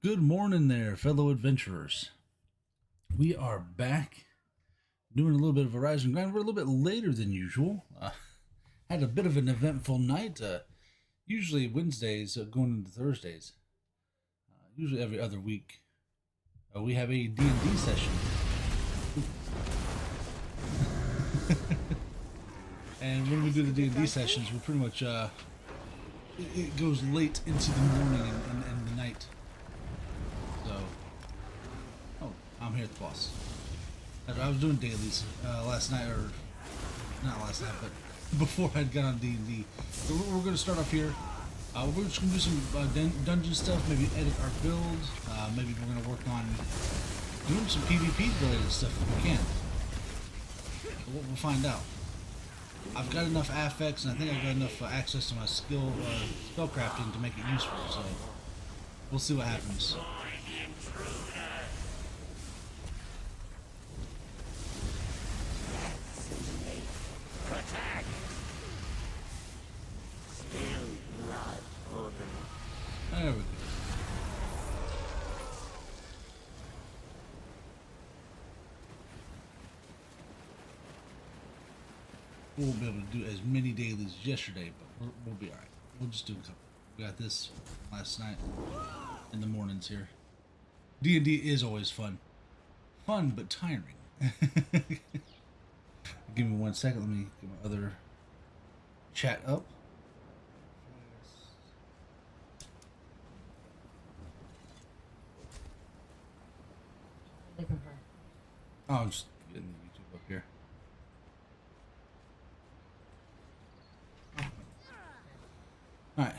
Good morning there, fellow adventurers. We are back doing a little bit of a rise and grind. We're a little bit later than usual. Had a bit of an eventful night. Usually Wednesdays going into Thursdays. Usually every other week. We have a D&D session. And when we do the D&D sessions, we pretty much, it goes late into the morning and the night. So, oh, I'm here at the boss. I was doing dailies last night, or not last night, but before I'd got on D&D. So we're going to start off here. We're just going to do some dungeon stuff, maybe edit our build. Maybe we're going to work on doing some PvP related stuff if we can. But we'll find out. I've got enough affix, and I think I've got enough access to my spellcrafting to make it useful, so we'll see what happens. There we go. We won't be able to do as many dailies as yesterday, but we'll be alright. We'll just do a couple. We got this last night in the mornings here. D&D is always fun. Fun, but tiring. Give me 1 second. Let me get my other chat up. Oh, I'm just getting the YouTube up here. Alright.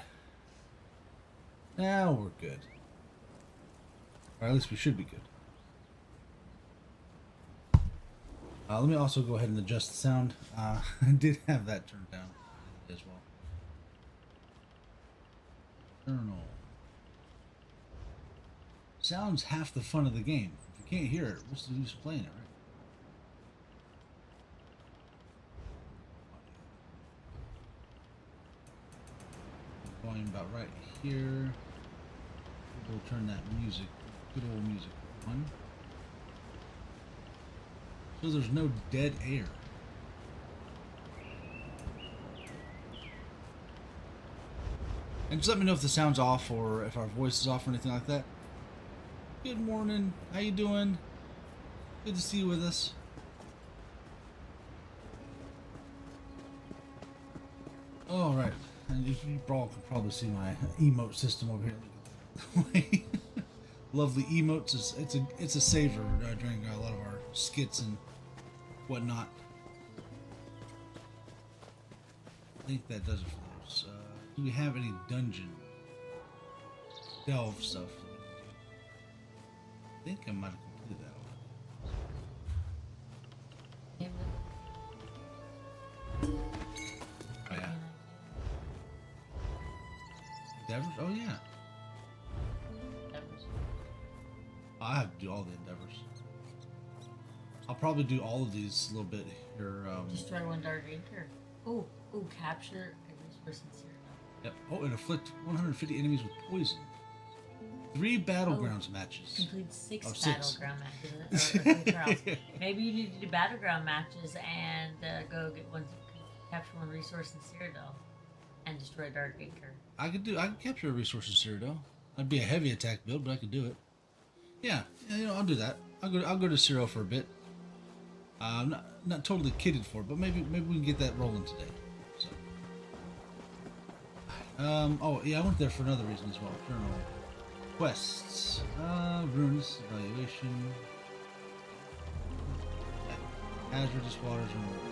Now we're good. Or at least we should be good. Let me also go ahead and adjust the sound. I did have that turned down as well. Journal. Sound's half the fun of the game. If you can't hear it, what's the use of playing it, right? Volume about right here. We'll turn that music, good old music, on. So there's no dead air. And just let me know if the sound's off or if our voice is off or anything like that. Good morning. How you doing? Good to see you with us. All right. And you all can probably see my emote system over here. Look at that. Lovely emotes. It's a saver during a lot of our skits and whatnot. I think that does it for those. Do we have any dungeon delve stuff? I think I might have completed that one. Oh yeah. Endeavors? Oh yeah. I have to do all the endeavors. I'll probably do all of these a little bit here. Destroy one dark anchor. Ooh, capture a resource in Syria. Yep. Oh, and afflict 150 enemies with poison. 3 battlegrounds matches. Complete 6 battleground matches. Maybe you need to do battleground matches and go get capture one resource in Cyrodiil and destroy Dark Anchor. I could capture a resource in Cyrodiil. I'd be a heavy attack build, but I could do it. Yeah, I'll do that. I'll go to Cyrodiil for a bit. I'm not totally kitted for it, but maybe we can get that rolling today. So. Oh yeah, I went there for another reason as well. Journal. Quests. Runes. Evaluation. Hazardous waters and waters.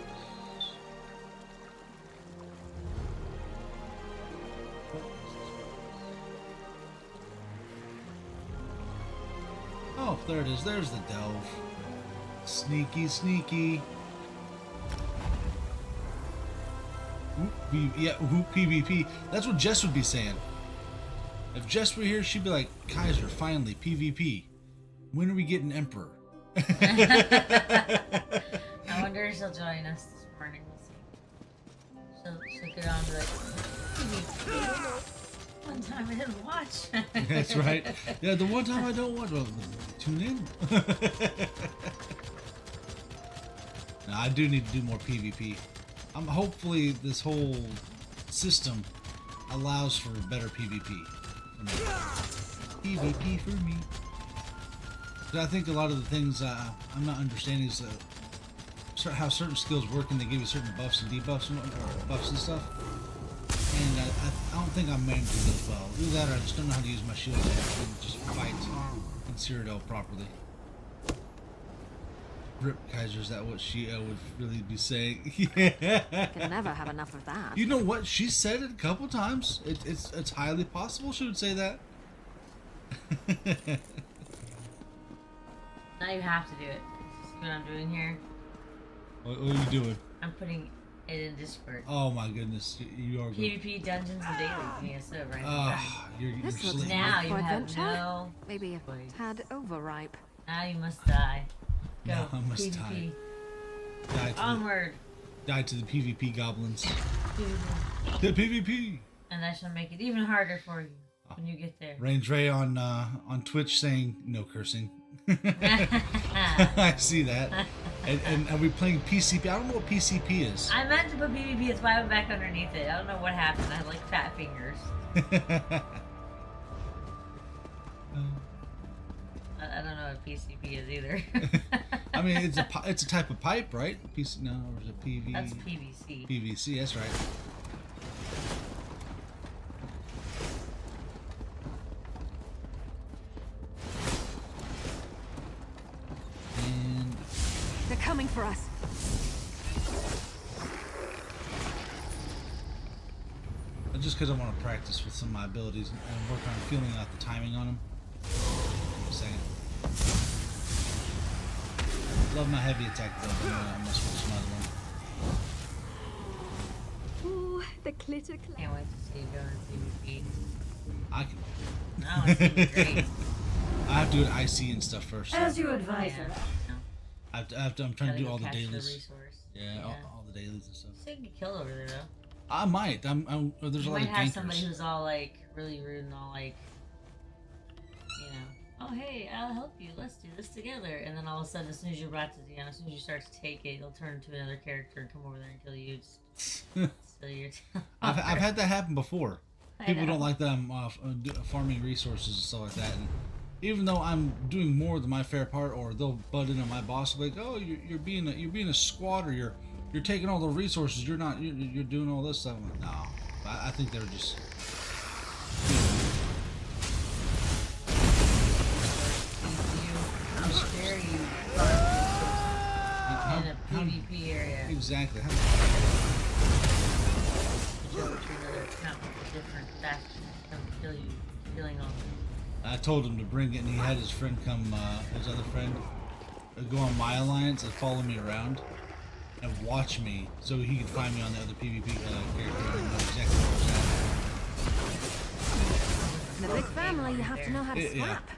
Oh, there it is. There's the delve. Sneaky, sneaky. Yeah, PvP. That's what Jess would be saying. If Jess were here, she'd be like, Kaiser, finally, PvP. When are we getting Emperor? I wonder if she'll join us this morning. We'll see. She'll get on to like, one time I didn't watch. That's right. Yeah, the one time I don't watch, well, tune in. Now, I do need to do more PvP. Hopefully this whole system allows for better PvP. PvP for me. But I think a lot of the things I'm not understanding is how certain skills work, and they give you certain buffs and debuffs and buffs and stuff. And I don't think I'm managing those well. Either that or I just don't know how to use my shield and just fight in Cyrodiil properly. Rip Kaiser, is that what she would really be saying? Yeah. Can never have enough of that. You know what? She said it a couple times. It's highly possible she would say that. Now you have to do it. See what I'm doing here? What are you doing? I'm putting it in Discord. Oh my goodness, you are good. PvP dungeons and dailies in ESO right now. You're This looks sleeping. Now for you have adventure. no Maybe a choice. tad overripe. Now you must die. Go. Now I must PvP. Die to, Onward. die to the PvP goblins. PvP. The PvP! And that shall make it even harder for you when you get there. Range Ray on Twitch saying no cursing. I see that. And are we playing PCP? I don't know what PCP is. I meant to put PvP, that's why I went back underneath it. I don't know what happened. I had like fat fingers. I don't know what PCP is either. I mean, it's a type of pipe, right? PC, no, or is it PV? That's PVC. PVC, that's right. And They're coming for us. just because I want to practice with some of my abilities and work on feeling out the timing on them. Give me a second. Love my heavy attack though, but I'm gonna switch to another one. Ooh, the clitter Can't wait to see you go in PvP. I can. No, it's gonna be great. I have to do an IC and stuff first. As you advise. I have to, I'm trying to do all the dailies. resource. Yeah, all the dailies and stuff. So you can get killed over there though. I might. There's You a lot might of have gankers. somebody who's all like really rude and all like, you know, oh hey, I'll help you. Let's do this together. And then all of a sudden, as soon as you're about to, you know, as soon as you start to take it, they'll turn into another character and come over there and kill you. So you're. I've had that happen before. People know. don't like that I'm farming resources and stuff like that. And even though I'm doing more than my fair part, or they'll butt in on my boss, like, oh, you're being a squatter. You're taking all the resources. You're not. You're doing all this stuff. I'm like, no, I think they're just. How dare you in a PvP area? Exactly. Go to another account with a different faction come kill you, killing all. I told him to bring it, and he had his friend come, his other friend, go on my alliance and follow me around and watch me, so he could find me on the other PvP character and know exactly where In a big family, you have to know how to Yeah. swap.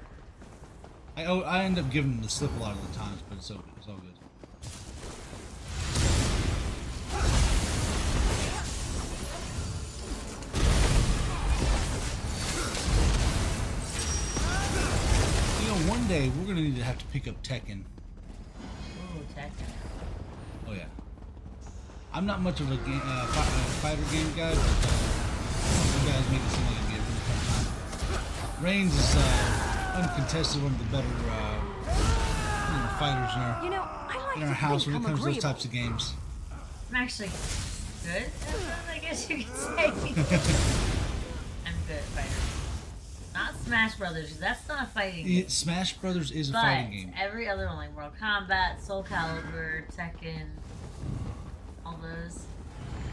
I was at. I end up giving him the slip a lot of the times, but it's all good. You know, one day we're gonna need to have to pick up Tekken. Ooh, Tekken. Oh yeah. I'm not much of a fighter game guy, but you guys make it seem like it'd be a really fun time. Reigns is uncontested one of the better fighters You know, I like in to our house think when it I'm comes to those agreeable. types of games. I'm actually good at that, I guess you could say. I'm good at fighting. Not Smash Brothers, that's not a fighting game. Smash Brothers is a But fighting game. every other one, like Mortal Kombat, Soul Calibur, Tekken, all those.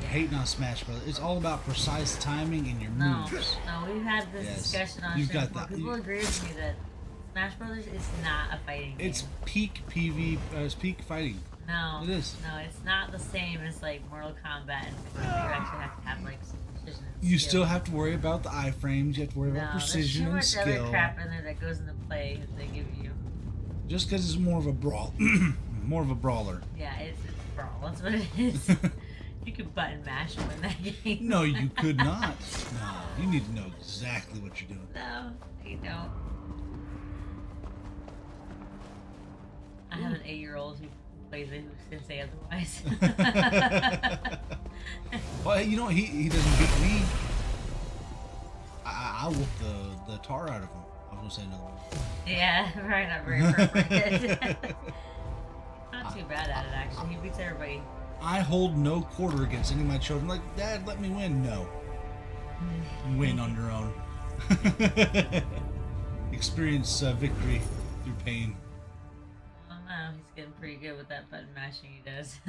Hating on Smash Brothers. It's all about precise timing and your No, moves. no, we've had this Yes. discussion on You've show got before. that. People agree with me that Smash Brothers is not a fighting game. It's peak PV. It's peak fighting. No, It is. No, it's not the same as like Mortal Kombat, and you actually have to have like some precision. And You skill. still have to worry about the iframes. You have to worry about precision there's and too much other skill. crap in there that goes into play that they give you. Just because it's more of a brawl, more of a brawler. Yeah, it's a brawl. That's what it is. You could button mash him in that game. No, you could not. No, you need to know exactly what you're doing. No, you don't. I have an 8-year-old who plays it who can say otherwise. Well, you know, he doesn't beat me. I whoop the tar out of him. I was gonna say another one. Yeah, probably not very appropriate. Not too bad at it, actually. He beats everybody. I hold no quarter against any of my children. Like, Dad, let me win. No. You win on your own. Experience victory through pain. I don't know. He's getting pretty good with that button mashing he does.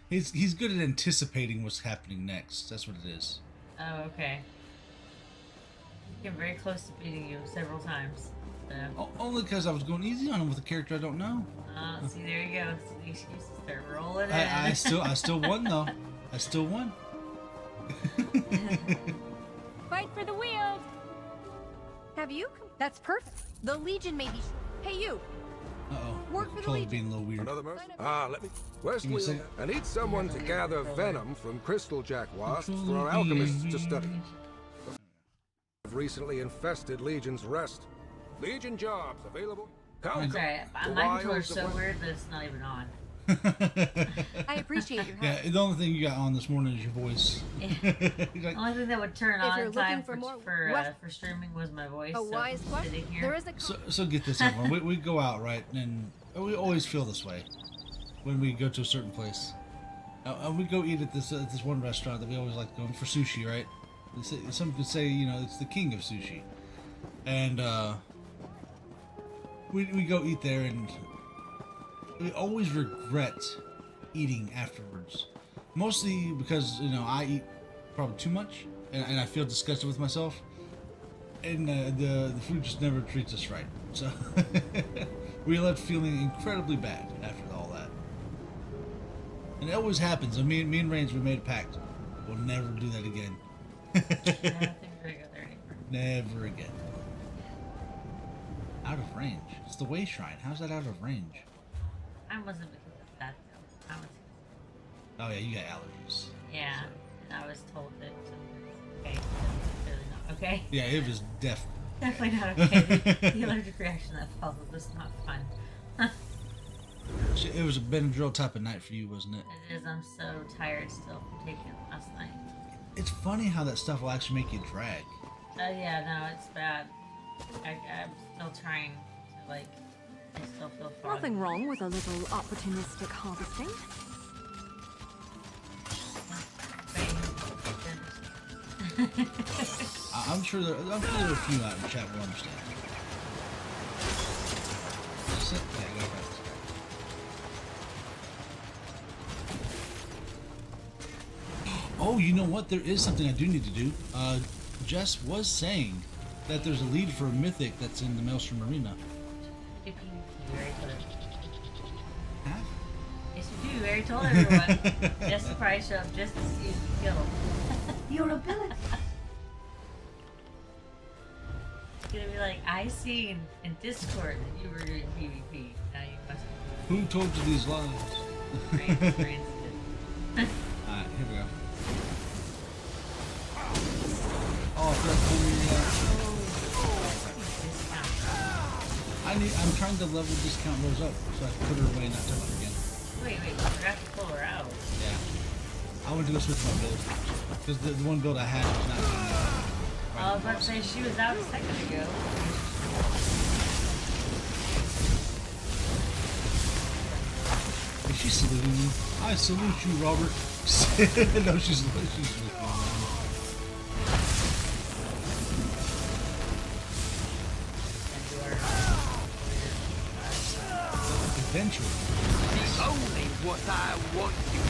He's good at anticipating what's happening next. That's what it is. Oh, okay. He's getting very close to beating you several times. So. Only because I was going easy on him with a character I don't know. See, there you go. So the excuses start rolling in. I still won though. I still won. Fight for the wheel. Have you? That's perfect. The Legion may be. Hey, you. Uh-oh. Work for the Control's Legion. being a little weird. Another mercy? Let me. Where's Give me a Wheel? second. I need someone to gather venom from crystal jack wasps Control for our alchemists to being- study. I've recently infested Legion's rest. Legion jobs available. Come. Sorry, The my controller's wilds so of weird that it's not even on. I appreciate your help. Yeah, the only thing you got on this morning is your voice. Yeah. You're like, The only thing that would turn If on you're in time looking for more- for streaming was my voice. A so wise question. sitting here. There is a. so get this, everyone. We go out, right? And we always feel this way when we go to a certain place. We go eat at this one restaurant that we always like going for sushi, right? Some could say, you know, it's the king of sushi. And we go eat there, and we always regret eating afterwards. Mostly because, you know, I eat probably too much, and I feel disgusted with myself. And the food just never treats us right. So we left feeling incredibly bad after all that. And it always happens. And me and Reigns, we made a pact. We'll never do that again. I don't think we're gonna go there anymore. Never again. Out of range. It's the way shrine. How's that out of range? I wasn't because of that though. I was. Oh yeah, you got allergies. Yeah, and I was told that okay, clearly not okay. Yeah, it was Definitely not okay. The allergic reaction that followed was not fun. It was a Benadryl type of night for you, wasn't it? It is. I'm so tired still from taking it last night. It's funny how that stuff will actually make you drag. Oh yeah, no, it's bad. I'm still trying to like. I still feel foggy. Nothing wrong with a little opportunistic harvesting. I'm sure there are a few out in the chat will understand. Yeah, I got that. Oh, you know what? There is something I do need to do. Jess was saying that there's a lead for a mythic that's in the Maelstrom Arena. You already told it. Huh? Yes, you do. You already told everyone. Just to probably show up just to see if you kill him. Your ability. It's gonna be like, I seen in Discord that you were doing PvP. Now you must Who told you these lies? be Alright, Alright, here we go. Oh, that's I'm trying to level discount Rose up so I can put her away and not touch her again. Wait, you forgot to pull her out. Yeah. I went to go switch my build. Because the one build I had was not doing that. I was about to say she was out a second ago. Is she saluting me? I salute you, Robert. No, she's with me. Eventually. Only what I want you.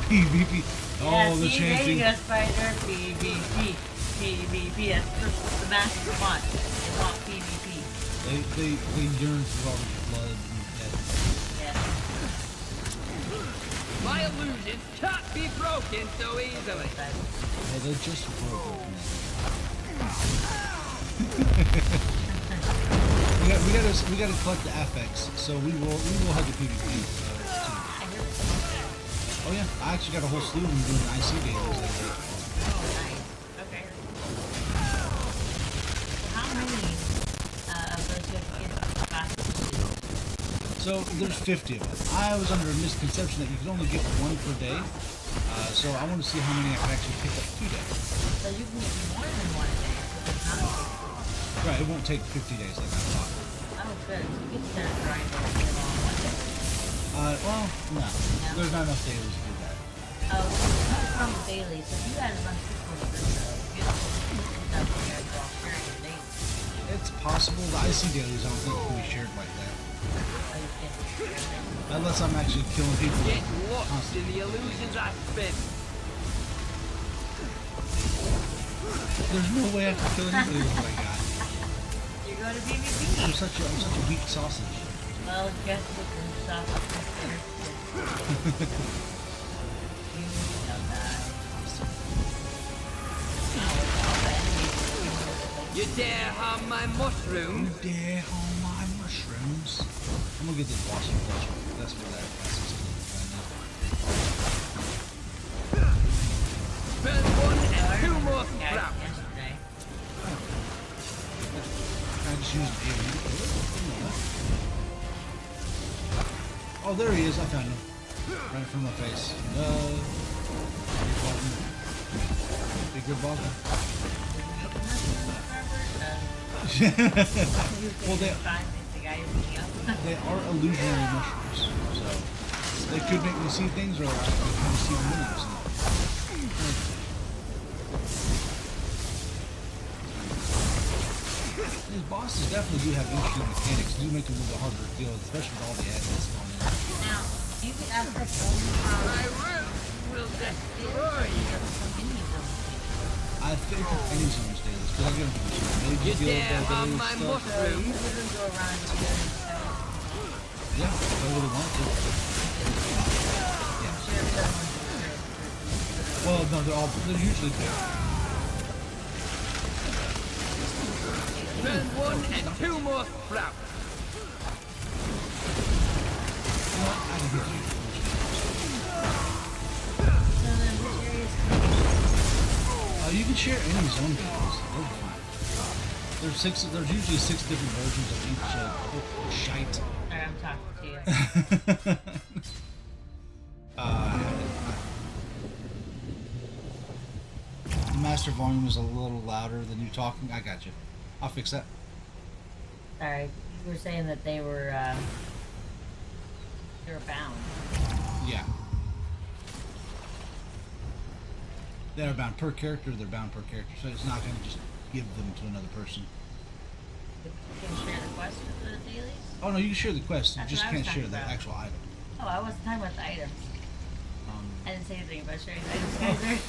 PvP. Oh, the see, chanting. there you go, Spider. PvP. PvP. That's the masses want. They want PvP. They yearn for Robert's blood and death. Yeah. My illusions can't be broken so easily. Well, they're just broken. we gotta collect the affix, so we will have the PvP too. Oh yeah, I actually got a whole slew of them doing IC dailies lately. Oh, nice. Okay. How many of those you have to get fastest? So there's 50 of them. I was under a misconception that you could only get one per day. So I want to see how many I can actually pick up today. So you can get more than one a day. So it's not 50. Right, it won't take 50 days like I thought. Oh, good. So you get to grind it on one day. Well, no. There's not enough dailies to do that. Oh, it's from the daily. So if you guys run 6 or so, you get stuff when you guys are all sharing your daily. It's possible. The IC dailies I don't think can be shared like that. So you can share them. Unless I'm actually killing people. Get lost in the illusions I spin. There's no way I can kill anybody with what I got. You're going to PvP. I'm such a weak sausage. Well, guess what the stuff up there. You know that. You dare harm my mushrooms? Dare on my mushrooms. I'm gonna get this boss from Dutch. That's where that is. Burn one and I 2 remember more this guy scraps. yesterday. I just used an alien. Oh, there he is. I found him. Right in front of my face. Big good bogger. Well, they are illusionary mushrooms, so they could make me see things, or I can kind of see them when I'm These bosses definitely do have interesting mechanics. Do make them a little bit harder to deal with, especially with all the admins going in. Now, you can ask us My roots will destroy you. I think of any zones dailies, because I get them from You maybe dare harm my stuff. mushrooms? Yeah, if I really want to. Yeah. Well, no, they're usually good. Burn one and 2 more scraps. You know what? I can get you. You can share any zone dailies. They're fine. There's usually 6 different versions of each shite. Sorry, I'm talking to you. The master volume is a little louder than you talking. I got you. I'll fix that. Sorry, you were saying that they were bound. Yeah. They're bound per character, they're bound per character, so it's not going to just give them to another person. You can share the quest for the dailies? Oh no, you can share the quest, you That's just what I was can't share talking the about. actual item. Oh, I wasn't talking about the items. I didn't say anything about sharing the items either.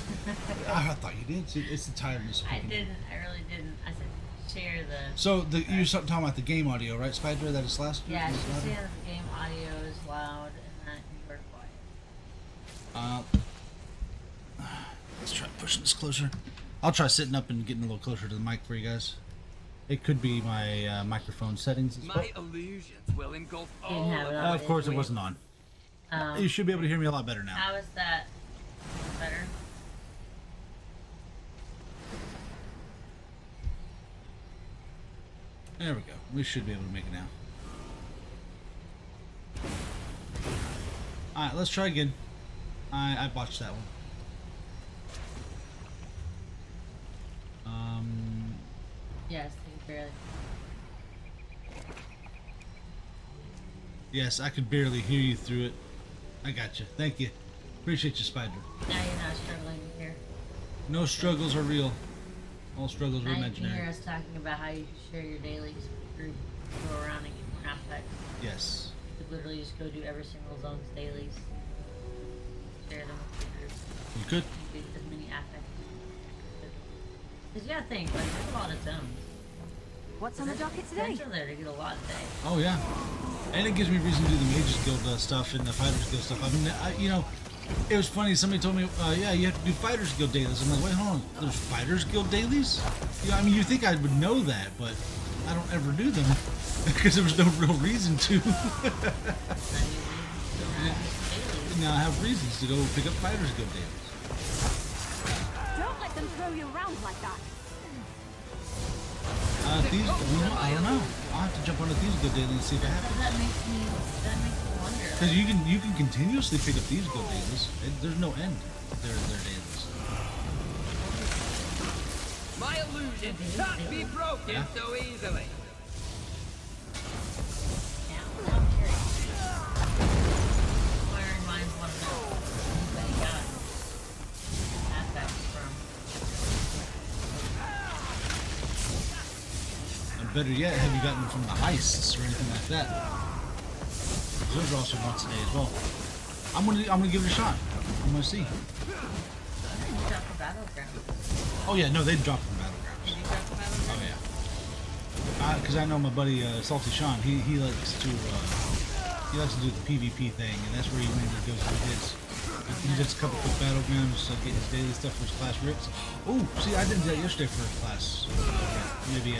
I thought you did. See, it's the tiredness. I didn't. I really didn't. I said share the... So you're talking about the game audio, right, Spider? That is last week? Yeah, Is she's louder? saying that the game audio is loud and that you are quiet. Let's try pushing this closer. I'll try sitting up and getting a little closer to the mic for you guys. It could be my microphone settings. My illusions will engulf Didn't all have it of on. Of course, it wasn't on. You should be able to hear me a lot better now. How is that better? There we go. We should be able to make it now. Alright, let's try again. I botched that one. Yes, they barely. Yes, I could barely hear you through it. I got you. Thank you. Appreciate you, Spider. Now you're not struggling to hear. No struggles are real. All struggles are Now you can hear imaginary. us talking about how you share your dailies through go around and get more affix. Yes. You could literally just go do every single zone's dailies. Share them with your group. You could? You get as many affix. Because you gotta think, like, there's a lot of zones. What's on the docket today? Potential there to get a lot today. Oh, yeah. And it gives me reason to do the Mages Guild stuff and the Fighters Guild stuff. I mean, you know, it was funny. Somebody told me, yeah, you have to do Fighters Guild dailies. I'm like, wait, hold on. There's Fighters Guild dailies? Yeah, I mean, you think I would know that, but I don't ever do them because there was no real reason to. now have reasons to go pick up fighters go dailies. Don't let them throw you around like that. These, I don't know. I'll have to jump on a these go daily and see if it happens. That makes me wonder. Because you can continuously pick up these go dailies. There's no end to their dailies. My illusion can't be broken so easily. Yeah, I'm curious. Inquiring minds want to know. Anybody got affix from? And better yet, have you gotten them from the heists or anything like that? Those are also once a day as well. I'm gonna give it a shot. I'm gonna see. You got the battleground. Oh yeah, no, they dropped from Battlegrounds. Did you drop the battleground? Oh yeah. Because I know my buddy Salty Sean, he likes to do the PvP thing, and that's where he mainly goes to his. He does a couple quick battlegrounds, get his daily stuff for his class rips. Oh, see, I did that yesterday for class. Maybe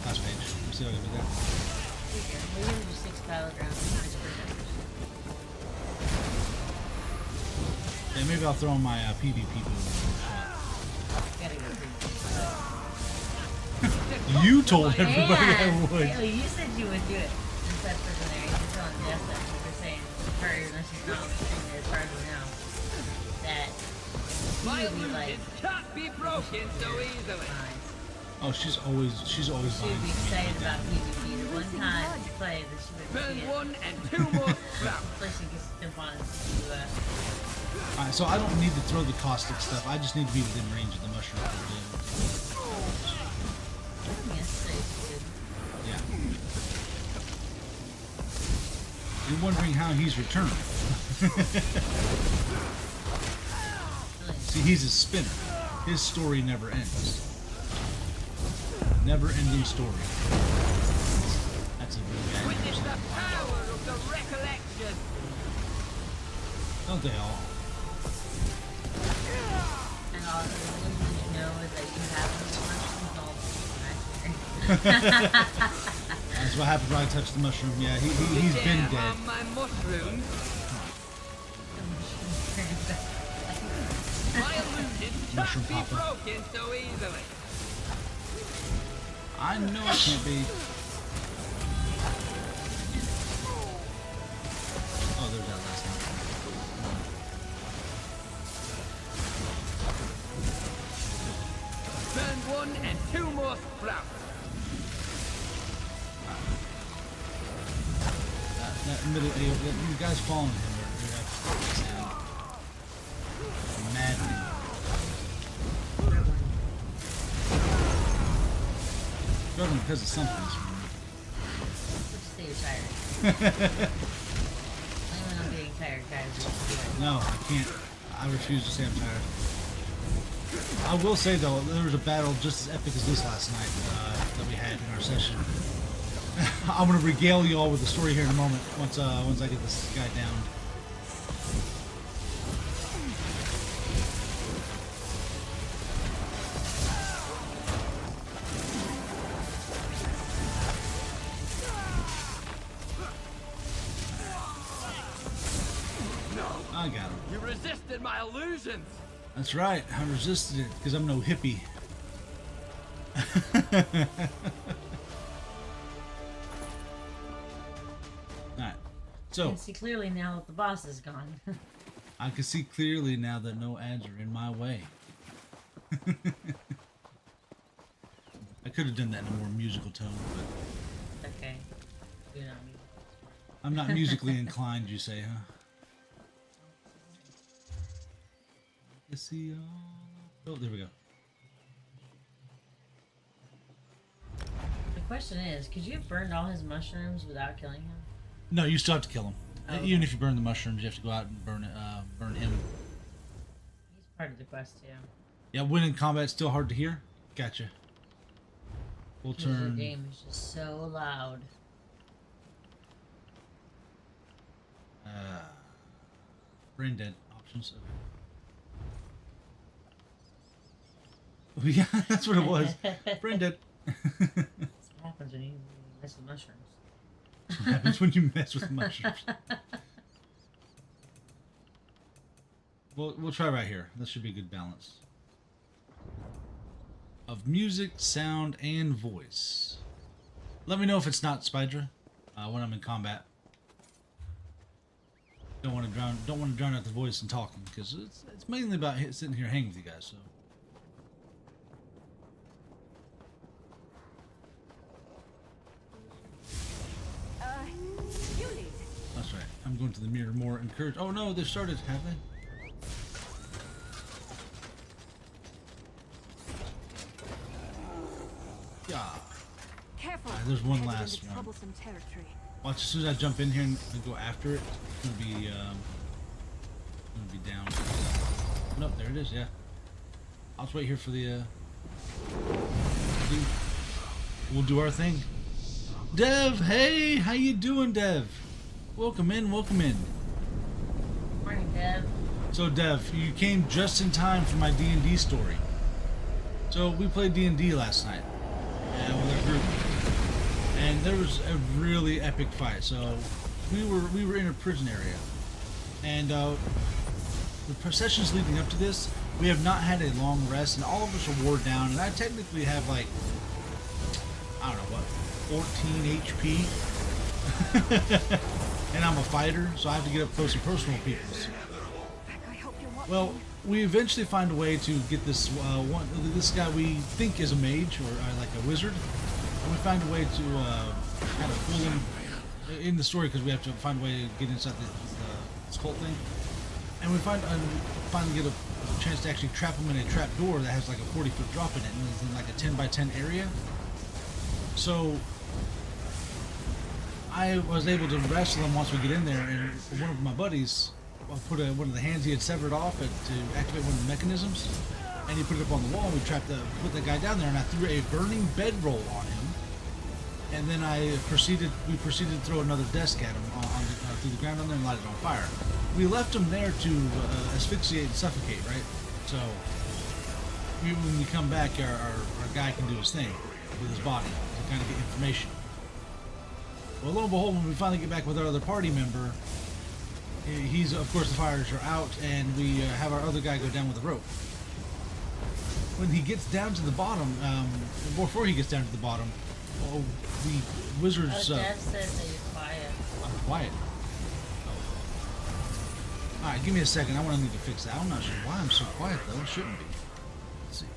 class page. Let me see what I can do there. We usually do 6 battlegrounds. Yeah, maybe I'll throw on my PvP boom. Gotta go You told everybody I would. Hey, you said you would do it. Since that person there, you're telling Jess that you were saying, her, unless she's not listening as far as we know, that My you would be like, illusion can't be broken so easily. nice. Oh, she's always She would buying be me excited like about that. PvP. The one time she played that she would Burn see it. 1 and 2 more scraps. So she gets to jump on and do Alright, so I don't need to throw the caustic stuff. I just need to be within range of the mushroom. Yeah. You're wondering how he's returned. See, he's a spinner. His story never ends. Never-ending story. That's a really bad Witness name. the power of the recollection. Don't they all? And all the things you know is that you have mushrooms all That's what happens when I touch the mushroom. Yeah, he's been Dare dead. harm my mushrooms. My illusion Mushroom can't be Papa. broken so easily. I know it can't be. Oh, there's that last one. Burn 1 and 2 more sprouts. That middle, you guys following him are absolutely maddening. Struggling because of something this morning. Just say you're tired. Blame it on being tired, guys. No, I can't. I refuse to say I'm tired. I will say though, there was a battle just as epic as this last night that we had in our session. I'm gonna regale you all with the story here in a moment once I get this guy down. I got him. You resisted my illusions. That's right. I resisted it because I'm no hippie. Alright. You So, can see clearly now that the boss is gone. I can see clearly now that no ads are in my way. I could have done that in a more musical tone, but Okay. You're not me. I'm not musically inclined, you say, huh? Let's see. Oh, there we go. The question is, could you have burned all his mushrooms without killing him? No, you still have to kill him. Oh, okay. Even if you burn the mushrooms, you have to go out and burn him. He's part of the quest too. Yeah, winning combat's still hard to hear. Gotcha. We'll Because the turn. game is just so loud. Brain dead options. Okay. Yeah, that's what it was. Brain dead. That's what happens when you mess with mushrooms. That's what happens when you mess with mushrooms. We'll try right here. That should be a good balance of music, sound, and voice. Let me know if it's not Spydra when I'm in combat. Don't want to drown out the voice and talking, because it's mainly about sitting here hanging with you guys. So. You lead. That's right. I'm going to the mirror more encouraged. Oh no, they've started, have they? Yeah. Careful. Alright, there's one Headed last into one. troublesome territory. Watch, as soon as I jump in here and go after it, it's gonna be down. Nope, there it is. Yeah. I'll just wait here for the. We'll do our thing. Dev, hey, how you doing, Dev? Welcome in, welcome in. Morning, Dev. So, Dev, you came just in time for my D&D story. So we played D&D last night with our group, and there was a really epic fight. So we were in a prison area, and the sessions leading up to this, we have not had a long rest, and all of us are wore down. And I technically have like, I don't know what, 14 HP, and I'm a fighter, so I have to get up close and personal with people. I hope you're watching. Well, we eventually find a way to get this this guy we think is a mage or like a wizard, and we find a way to kind of fool him in the story, because we have to find a way to get inside this cult thing, and we finally get a chance to actually trap him in a trap door that has like a 40-foot drop in it, and it's in like a 10 by 10 area. So I was able to wrestle him once we get in there, and one of my buddies put one of the hands he had severed off to activate one of the mechanisms, and he put it up on the wall, and we put that guy down there, and I threw a burning bedroll on him, and then we proceeded to throw another desk at him through the ground on there and light it on fire. We left him there to asphyxiate and suffocate, right? So when we come back, our guy can do his thing with his body to kind of get information. Well, lo and behold, when we finally get back with our other party member, he's, of course, the fires are out, and we have our other guy go down with a rope. When he gets down to the bottom, before he gets down to the bottom, the wizards... Dad says that you're quiet. I'm quiet. Alright, give me a second. I need to fix that. I'm not sure why I'm so quiet, though. It shouldn't be. Let's see.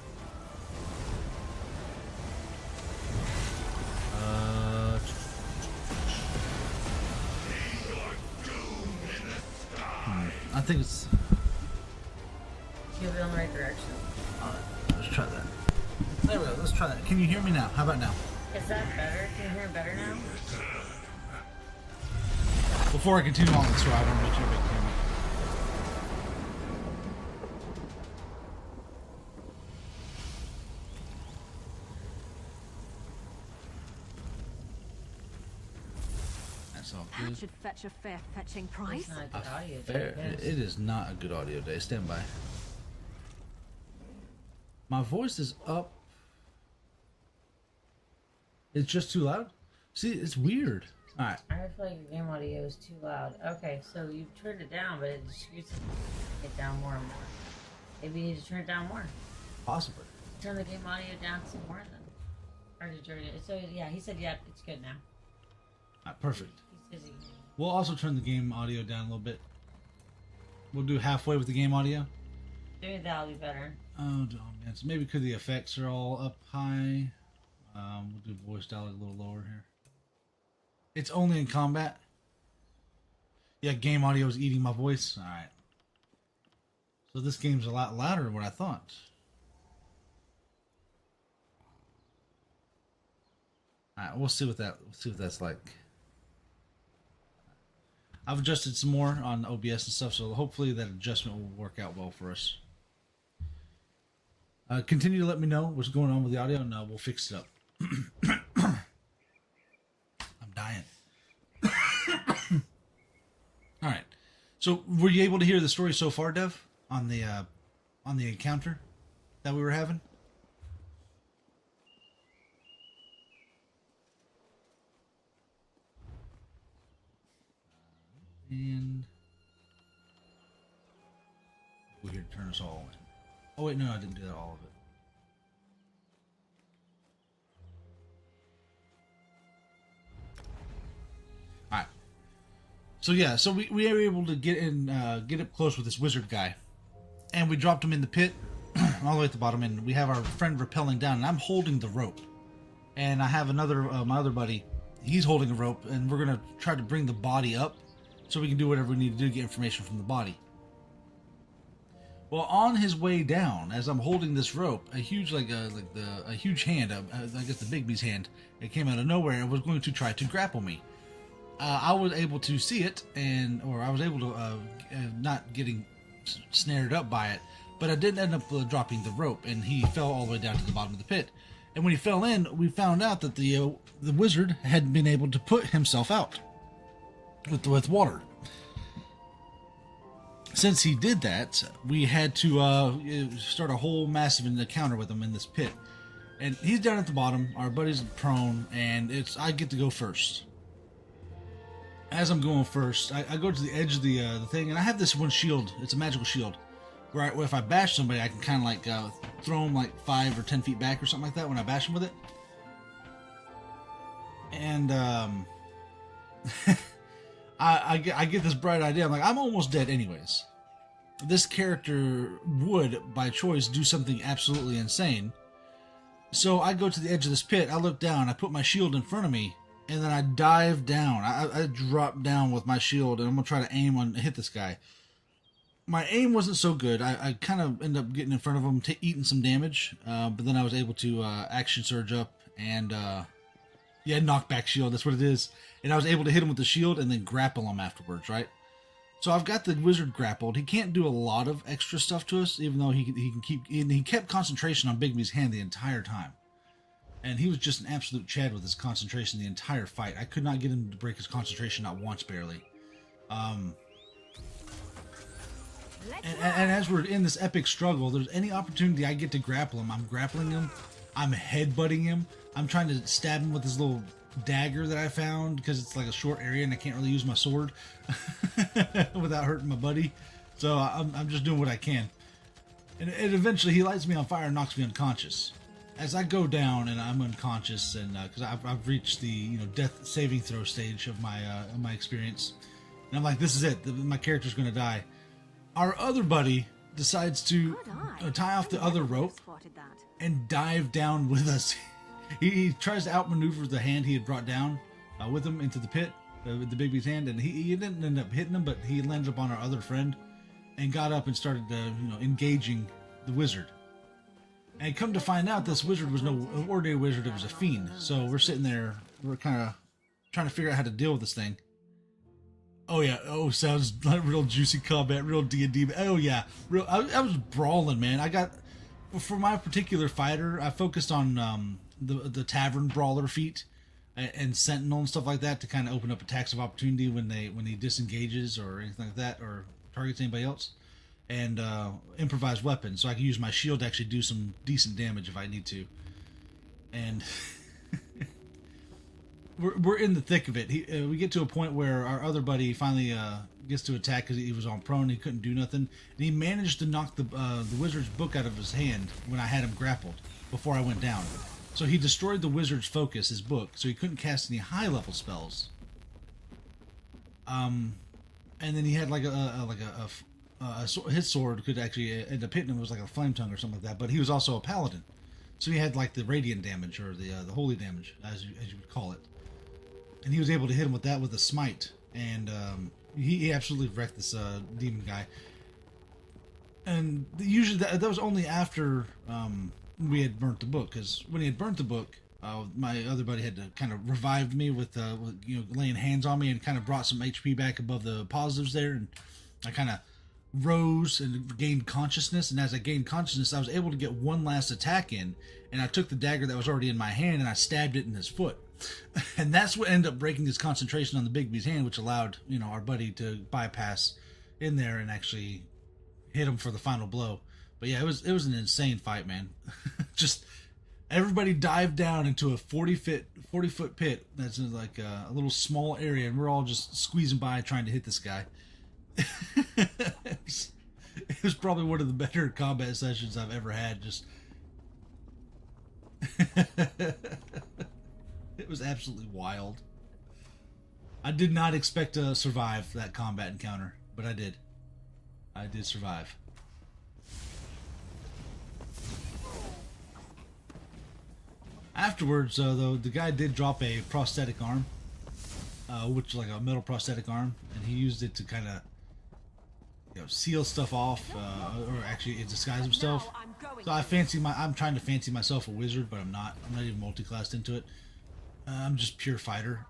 I think it's... You're in the right direction. Alright, let's try that. There we go. Let's try that. Can you hear me now? How about now? Is that better? Can you hear better now? Before I continue on the story, I want to make sure everybody can hear me. That's all That good. should fetch a fair fetching price. It's not a good audio. It is not a good audio day. Stand by. My voice is up. It's just too loud? See, it's weird. Alright. I feel like your game audio is too loud. Okay, so you've turned it down, but it just gets it down more and more. Maybe you need to turn it down more. Possibly. Turn the game audio down some more then. Or did you already? So yeah, he said, yeah, it's good now. Alright, perfect. He says he can hear you. We'll also turn the game audio down a little bit. We'll do halfway with the game audio. Maybe that'll be better. Oh, man. So maybe because the effects are all up high. We'll do voice dial a little lower here. It's only in combat. Yeah, game audio is eating my voice. Alright. So this game's a lot louder than what I thought. Alright, we'll see what that's like. I've adjusted some more on OBS and stuff, so hopefully that adjustment will work out well for us. Continue to let me know what's going on with the audio, and we'll fix it up. I'm dying. All right. So, were you able to hear the story so far, Dev, on the encounter that we were having? And We're here to turn us all in. Oh wait, no, I didn't do that all of it. Alright. So yeah, so we were able to get up close with this wizard guy. And we dropped him in the pit, all the way at the bottom, and we have our friend rappelling down, and I'm holding the rope. And I have another, my other buddy, he's holding a rope, and we're going to try to bring the body up so we can do whatever we need to do to get information from the body. Well, on his way down, as I'm holding this rope, a huge, a huge hand, I guess the Bigby's hand, it came out of nowhere and was going to try to grapple me. I was able to see it, or I was able to, not getting snared up by it, but I did end up dropping the rope, and he fell all the way down to the bottom of the pit. And when he fell in, we found out that the wizard had been able to put himself out with water. Since he did that, we had to start a whole massive encounter with him in this pit. And he's down at the bottom, our buddy's prone, and I get to go first. As I'm going first, I go to the edge of the thing, and I have this one shield. It's a magical shield. Where if I bash somebody, I can kind of throw them like 5 or 10 feet back or something like that when I bash them with it. And I get this bright idea. I'm like, I'm almost dead anyways. This character would, by choice, do something absolutely insane. So I go to the edge of this pit, I look down, I put my shield in front of me, and then I dive down. I drop down with my shield, and I'm going to try to hit this guy. My aim wasn't so good. I kind of ended up getting in front of him, eating some damage, but then I was able to action surge up and, knockback shield, that's what it is. And I was able to hit him with the shield and then grapple him afterwards, right? So I've got the wizard grappled. He can't do a lot of extra stuff to us, even though he kept concentration on Bigby's hand the entire time. And he was just an absolute Chad with his concentration the entire fight. I could not get him to break his concentration, not once, barely. And as we're in this epic struggle, there's any opportunity I get to grapple him, I'm grappling him, I'm headbutting him, I'm trying to stab him with this little dagger that I found, because it's like a short area and I can't really use my sword without hurting my buddy. So I'm just doing what I can. And eventually he lights me on fire and knocks me unconscious. As I go down and I'm unconscious, and because I've reached the death saving throw stage of my experience, and I'm like, this is it, my character's going to die. Our other buddy decides to tie off the other rope and dive down with us. He tries to outmaneuver the hand he had brought down with him into the pit, with the Bigby's hand, and he didn't end up hitting him, but he landed up on our other friend and got up and started engaging the wizard. And come to find out, this wizard was no ordinary wizard, it was a fiend. So we're sitting there, we're kind of trying to figure out how to deal with this thing. Oh yeah, sounds like real juicy combat, real D&D. Oh yeah, I was brawling, man. For my particular fighter, I focused on the tavern brawler feat and sentinel and stuff like that to kind of open up attacks of opportunity when he disengages or anything like that, or targets anybody else. And improvised weapons, so I can use my shield to actually do some decent damage if I need to. And we're in the thick of it. We get to a point where our other buddy finally gets to attack because he was on prone. He couldn't do nothing, and he managed to knock the wizard's book out of his hand when I had him grappled before I went down. So he destroyed the wizard's focus, his book, so he couldn't cast any high level spells. And then he had his sword could actually end up hitting him. It was like a flame tongue or something like that. But he was also a paladin, so he had like the radiant damage, or the holy damage, as you would call it. And he was able to hit him with that with a smite, and he absolutely wrecked this demon guy. And usually that was only after we had burnt the book, because when he had burnt the book, my other buddy had to kind of revived me with laying hands on me and kind of brought some HP back above the positives there, and I kind of rose and gained consciousness, and as I gained consciousness, I was able to get one last attack in, and I took the dagger that was already in my hand and I stabbed it in his foot. And that's what ended up breaking his concentration on the Bigby's hand, which allowed our buddy to bypass in there and actually hit him for the final blow. But yeah, it was an insane fight, man. Just everybody dived down into a 40-foot pit that's like a little small area, and we're all just squeezing by trying to hit this guy. It was probably one of the better combat sessions I've ever had. Just it was absolutely wild. I did not expect to survive that combat encounter, but I did. I did survive. Afterwards, though, the guy did drop a prosthetic arm, which like a metal prosthetic arm, and he used it to kind of, seal stuff off, or actually disguise himself. So I'm trying to fancy myself a wizard, but I'm not. I'm not even multi-classed into it. I'm just pure fighter.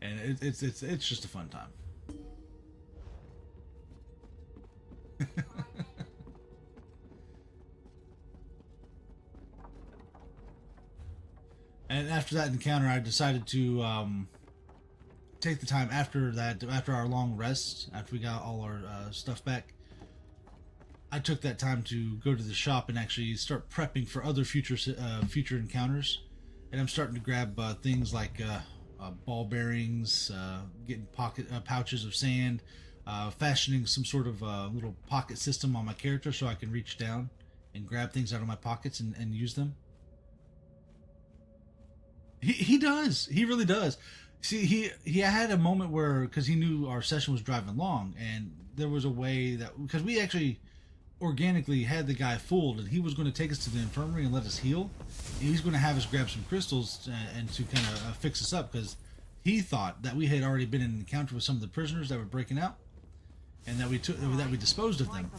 And it's just a fun time. And after that encounter, I decided to take the time after our long rest, after we got all our stuff back. I took that time to go to the shop and actually start prepping for other future encounters. And I'm starting to grab things like ball bearings, getting pouches of sand, fashioning some sort of little pocket system on my character so I can reach down and grab things out of my pockets and use them. He does. He really does. See, he had a moment where, because he knew our session was driving long, and there was a way that, because we actually organically had the guy fooled, and he was going to take us to the infirmary and let us heal. And he's going to have us grab some crystals and to kind of fix us up, because he thought that we had already been in an encounter with some of the prisoners that were breaking out, and that we disposed of them,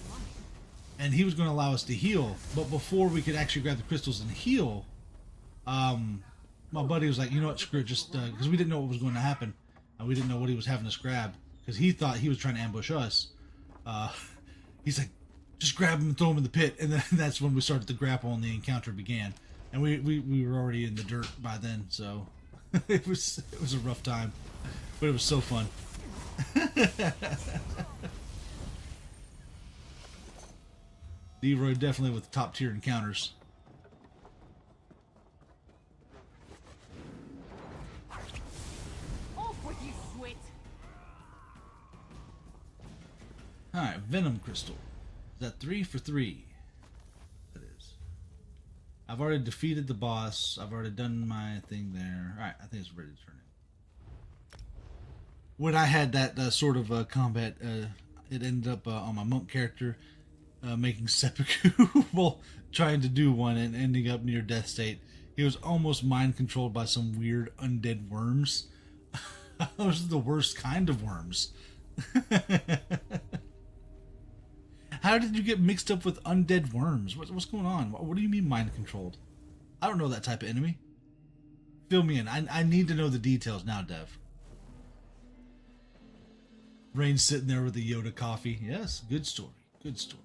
and he was going to allow us to heal. But before we could actually grab the crystals and heal, my buddy was like, you know what, screw it, just because we didn't know what was going to happen, and we didn't know what he was having us grab, because he thought he was trying to ambush us. He's like, just grab him and throw him in the pit, and then that's when we started the grapple and the encounter began. And we were already in the dirt by then, so it was a rough time, but it was so fun. Leroy definitely with top tier encounters. Alright, Venom Crystal. Is that 3 for 3? That is. I've already defeated the boss. I've already done my thing there. Alright, I think it's ready to turn in. When I had that sort of combat, it ended up on my monk character making seppuku while trying to do one and ending up near death state. He was almost mind controlled by some weird undead worms. Those are the worst kind of worms. How did you get mixed up with undead worms? What's going on? What do you mean mind controlled? I don't know that type of enemy. Fill me in. I need to know the details now, Dev. Rain's sitting there with the Yoda coffee. Yes, good story. Good story.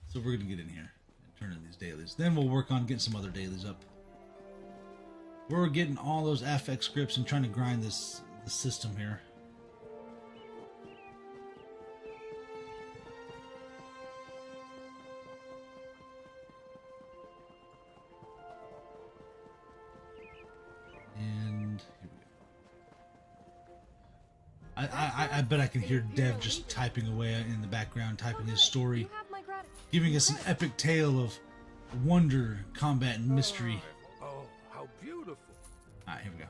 So we're going to get in here. Turn in these dailies. Then we'll work on getting some other dailies up. We're getting all those affix scripts and trying to grind the system here. And here we go. I bet I can hear Dev just typing away in the background, typing his story, giving us an epic tale of wonder, combat, and mystery. Oh, how beautiful. Alright, here we go.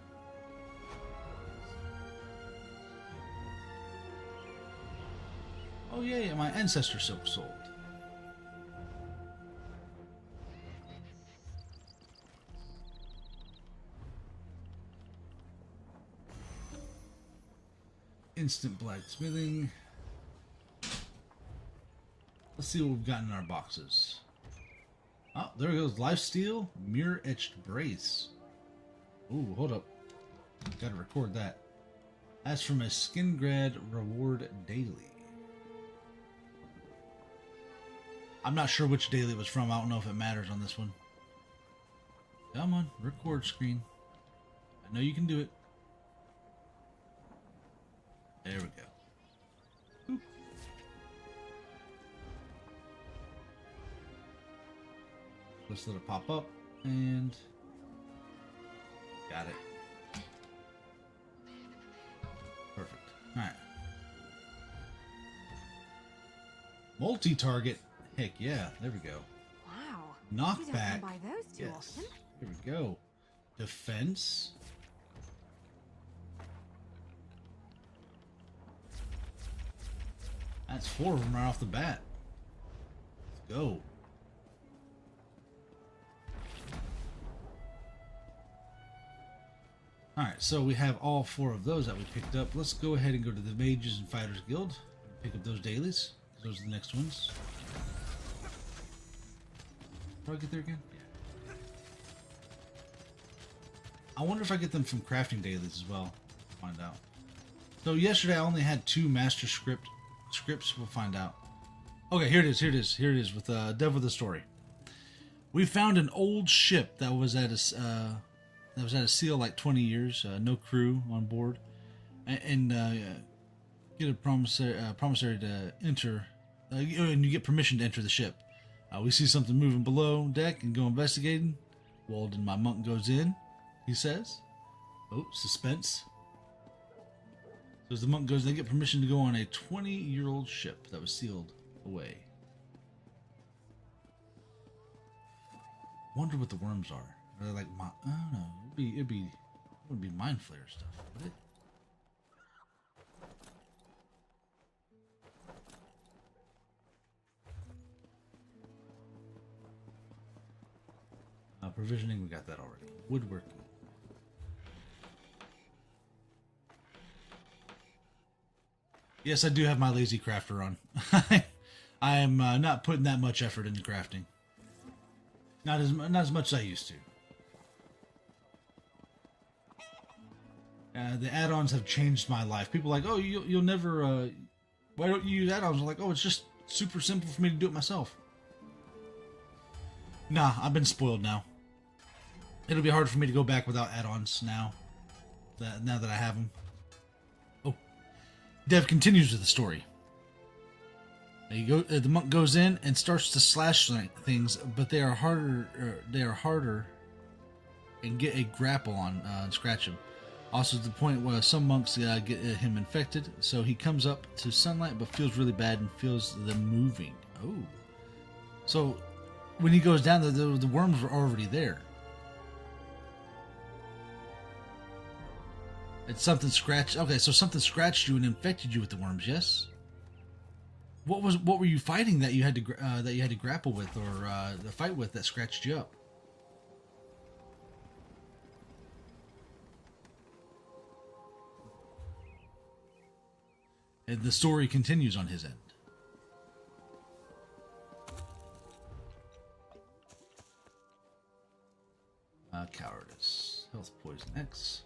Oh yeah, my ancestor silk sold. Instant blacksmithing. Let's see what we've got in our boxes. Oh, there goes Lifesteal Mirror Etched Brace. Ooh, hold up. Gotta record that. That's from a Skingrad Reward Daily. I'm not sure which daily it was from. I don't know if it matters on this one. Come on, record screen. I know you can do it. There we go. Let's let it pop up and got it. Perfect. All right. Multi-target. Heck yeah. There we go. Wow. You don't Knockback. come by those too Yes. often. Here we go. Defense. That's 4 of them right off the bat. Let's go. Alright, so we have all 4 of those that we picked up. Let's go ahead and go to the Mages and Fighters Guild. Pick up those dailies. Those are the next ones. Do I get there again? Yeah. I wonder if I get them from crafting dailies as well. Find out. So yesterday I only had 2 master scripts. We'll find out. Okay, here it is with Dev with the story. We found an old ship that was at a seal like 20 years, no crew on board, and get a promissory to enter, and you get permission to enter the ship. We see something moving below deck and go investigating. Walden, my monk, goes in. He says, "Oh, suspense." So as the monk goes, they get permission to go on a 20-year-old ship that was sealed away. Wonder what the worms are. Are they like, I don't know. It wouldn't be mind flayer stuff, would it? Provisioning, we got that already. Woodworking. Yes, I do have my lazy crafter on. I am not putting that much effort into crafting. Not as much as I used to. The add-ons have changed my life. People are like, oh, you'll never. Why don't you use add-ons? I'm like, oh, it's just super simple for me to do it myself. Nah, I've been spoiled now. It'll be hard for me to go back without add-ons now. Now that I have them. Oh, Dev continues with the story. The monk goes in and starts to slash things, but they are harder. And get a grapple on and scratch him. Also, to the point where some monks get him infected, so he comes up to sunlight, but feels really bad and feels them moving. Oh, so when he goes down, the worms were already there. It's something scratched. Okay, so something scratched you and infected you with the worms. Yes. What were you fighting that you had to grapple with or fight with that scratched you up? And the story continues on his end. Cowardice, health poison X.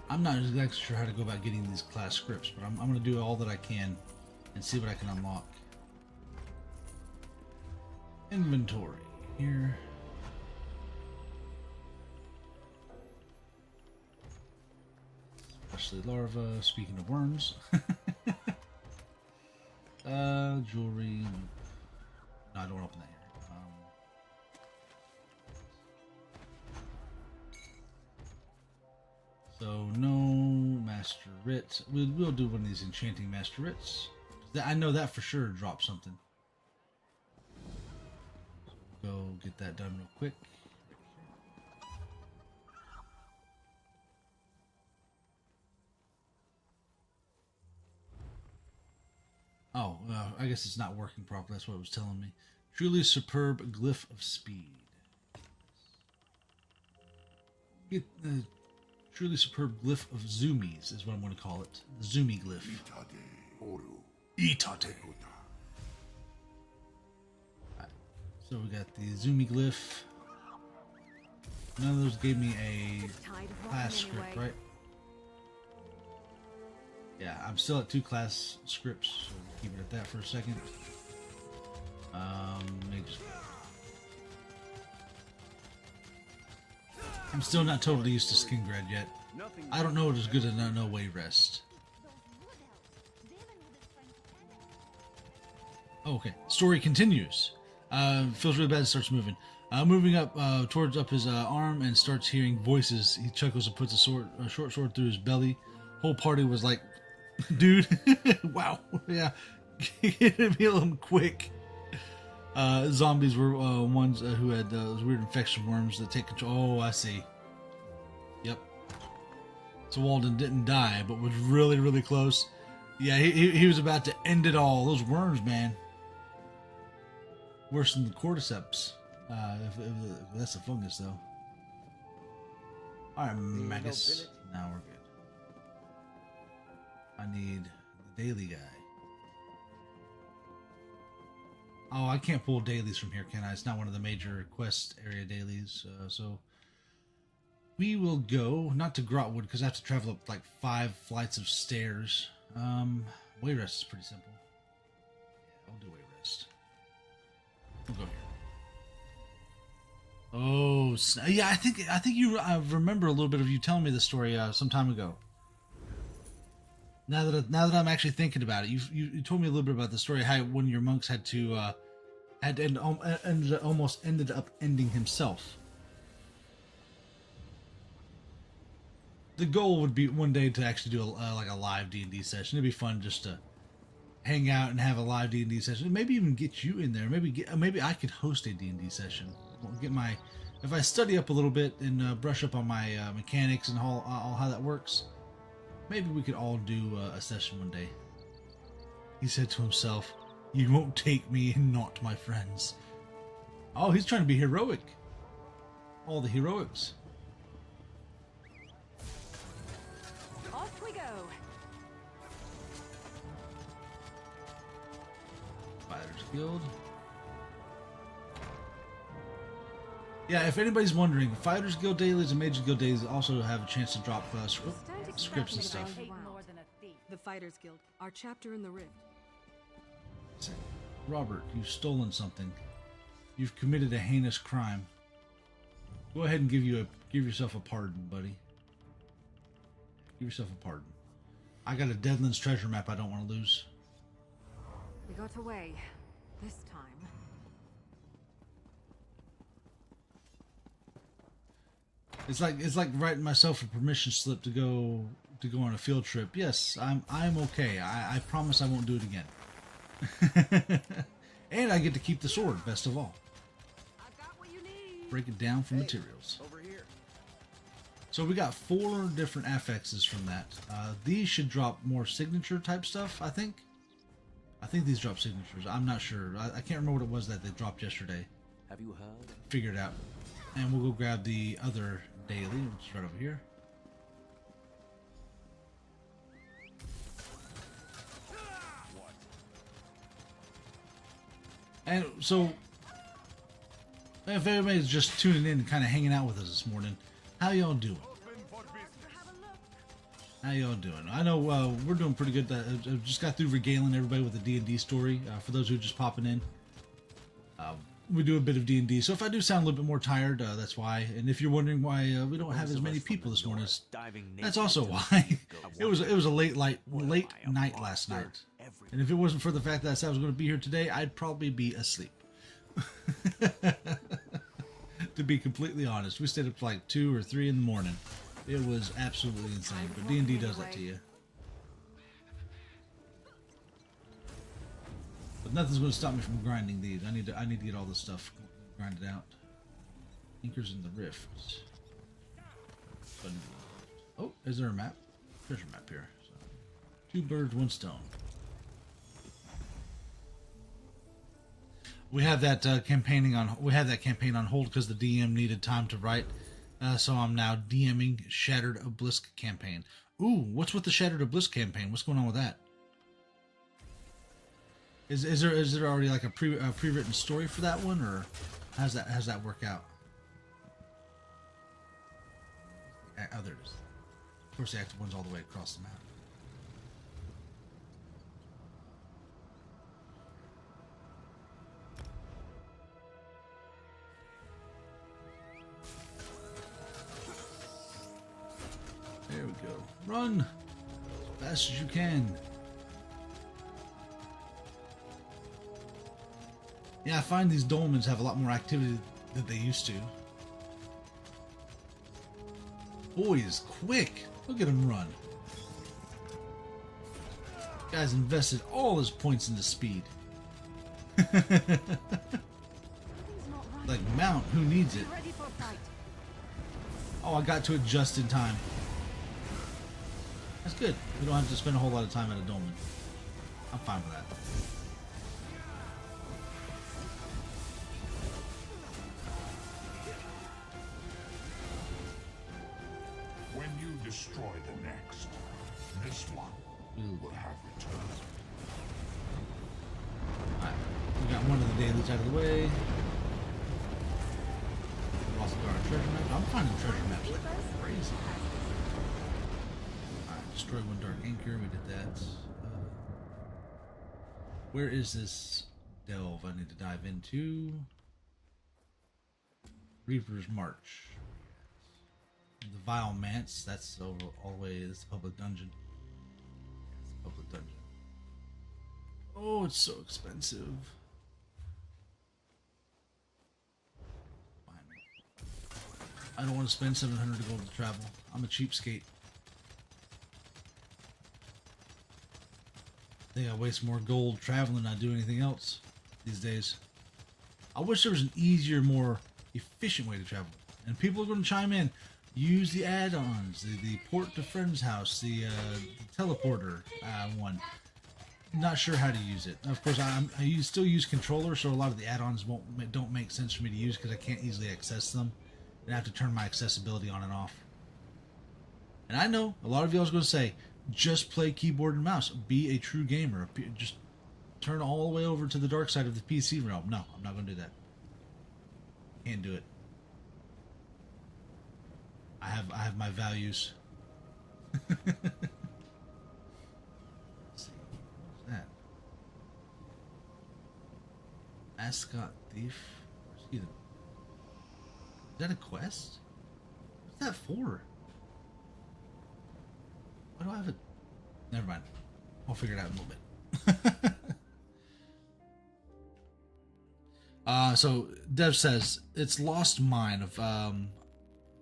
I'm not exactly sure how to go about getting these class scripts, but I'm going to do all that I can and see what I can unlock. Inventory here. Especially larva, speaking of worms. Jewelry. No, I don't want to open that here. So no master writs. We'll do one of these enchanting master writs. I know that for sure drops something. Go get that done real quick. Oh, I guess it's not working properly. That's what it was telling me. Truly superb glyph of speed. Get the truly superb glyph of zoomies is what I'm going to call it. The zoomie glyph. Itate. So we got the zoomie glyph. None of those gave me a class script, right? Yeah, I'm still at 2 class scripts, so we'll keep it at that for a second. I'm still not totally used to Skingrad yet. I don't know what is good to no way rest. Oh, okay. Story continues. Feels really bad. Starts moving. Moving up towards up his arm and starts hearing voices. He chuckles and puts a short sword through his belly. Whole party was like, "Dude, wow, yeah, get him, heal him quick." Zombies were ones who had those weird infection worms that take control. Oh, I see. Yep. So Walden didn't die, but was really, really close. Yeah, he was about to end it all. Those worms, man. Worse than the cordyceps. If that's a fungus, though. Alright, Magus. Now we're good. I need the daily guy. Oh, I can't pull dailies from here, can I? It's not one of the major quest area dailies. So we will go, not to Grotwood, because I have to travel up like 5 flights of stairs. Way rest is pretty simple. Yeah, I'll do way rest. We'll go here. Oh, yeah, I think I remember a little bit of you telling me the story some time ago. Now that I'm actually thinking about it, you told me a little bit about the story, how one of your monks had to almost ended up ending himself. The goal would be one day to actually do like a live D&D session. It'd be fun just to hang out and have a live D&D session. Maybe even get you in there. Maybe I could host a D&D session. If I study up a little bit and brush up on my mechanics and all how that works, maybe we could all do a session one day. He said to himself, "You won't take me and not my friends." Oh, he's trying to be heroic. All the heroics. Off we go. Fighters Guild. Yeah, if anybody's wondering, Fighters Guild dailies and Mages Guild dailies also have a chance to drop scripts and stuff. The Fighters Guild, our chapter in the Rift. Robert, you've stolen something. You've committed a heinous crime. Go ahead and give yourself a pardon, buddy. Give yourself a pardon. I got a Deadlands treasure map I don't want to lose. We got away. This time. It's like writing myself a permission slip to go on a field trip. Yes, I'm okay. I promise I won't do it again. And I get to keep the sword, best of all. I've got what you need. Break it down for materials. Over here. So we got 4 different affixes from that. These should drop more signature type stuff, I think. I think these drop signatures. I'm not sure. I can't remember what it was that they dropped yesterday. Have you heard? Figure it out. And we'll go grab the other daily, which is right over here. And so, if everybody's just tuning in and kind of hanging out with us this morning, how y'all doing? How y'all doing? I know we're doing pretty good. I just got through regaling everybody with the D&D story. For those who are just popping in, we do a bit of D&D. So if I do sound a little bit more tired, that's why. And if you're wondering why we don't have as many people this morning, that's also why. It was a late night last night. And if it wasn't for the fact that I said I was going to be here today, I'd probably be asleep. To be completely honest, we stayed up to like 2 or 3 in the morning. It was absolutely insane, but D&D does that to you. But nothing's going to stop me from grinding these. I need to get all this stuff grinded out. Anchors in the Rift. Oh, is there a map? Treasure map here. So, 2 birds, 1 stone. We have that campaign on hold because the DM needed time to write. So I'm now DMing Shattered Obelisk campaign. Ooh, what's with the Shattered Obelisk campaign? What's going on with that? Is there already like a pre-written story for that one, or how's that work out? Others, of course, the active one's all the way across the map. There we go. Run as fast as you can. Yeah, I find these dolmens have a lot more activity than they used to. Boy is quick. Look at him run. Guy's invested all his points into speed. Like mount, who needs it? Oh, I got to it just in time. That's good. We don't have to spend a whole lot of time at a dolmen. I'm fine with that. When you destroy the next, this one will have returned. Alright, we got one of the dailies out of the way. We also got our treasure map. I'm finding treasure maps like crazy. Alright, destroy one dark anchor. We did that. Where is this delve I need to dive into? Reaper's March. The Vile Manse, that's over all the way, it's the public dungeon. It's the public dungeon. Oh, it's so expensive. Fine. I don't want to spend 700 to go to travel. I'm a cheapskate. I think I waste more gold traveling than I do anything else these days. I wish there was an easier, more efficient way to travel. And people are going to chime in. Use the add-ons, the port to friend's house, the teleporter one. Not sure how to use it. Of course, I still use controller, so a lot of the add-ons don't make sense for me to use because I can't easily access them, and I have to turn my accessibility on and off. And I know a lot of y'all are going to say, just play keyboard and mouse. Be a true gamer. Just turn all the way over to the dark side of the PC realm. No, I'm not going to do that. Can't do it. I have my values. Let's see, what's that? Ascot Thief. Where's he? Is that a quest? What's that for? Why do I have it? Never mind. I'll figure it out in a little bit. So Dev says it's Lost Mine of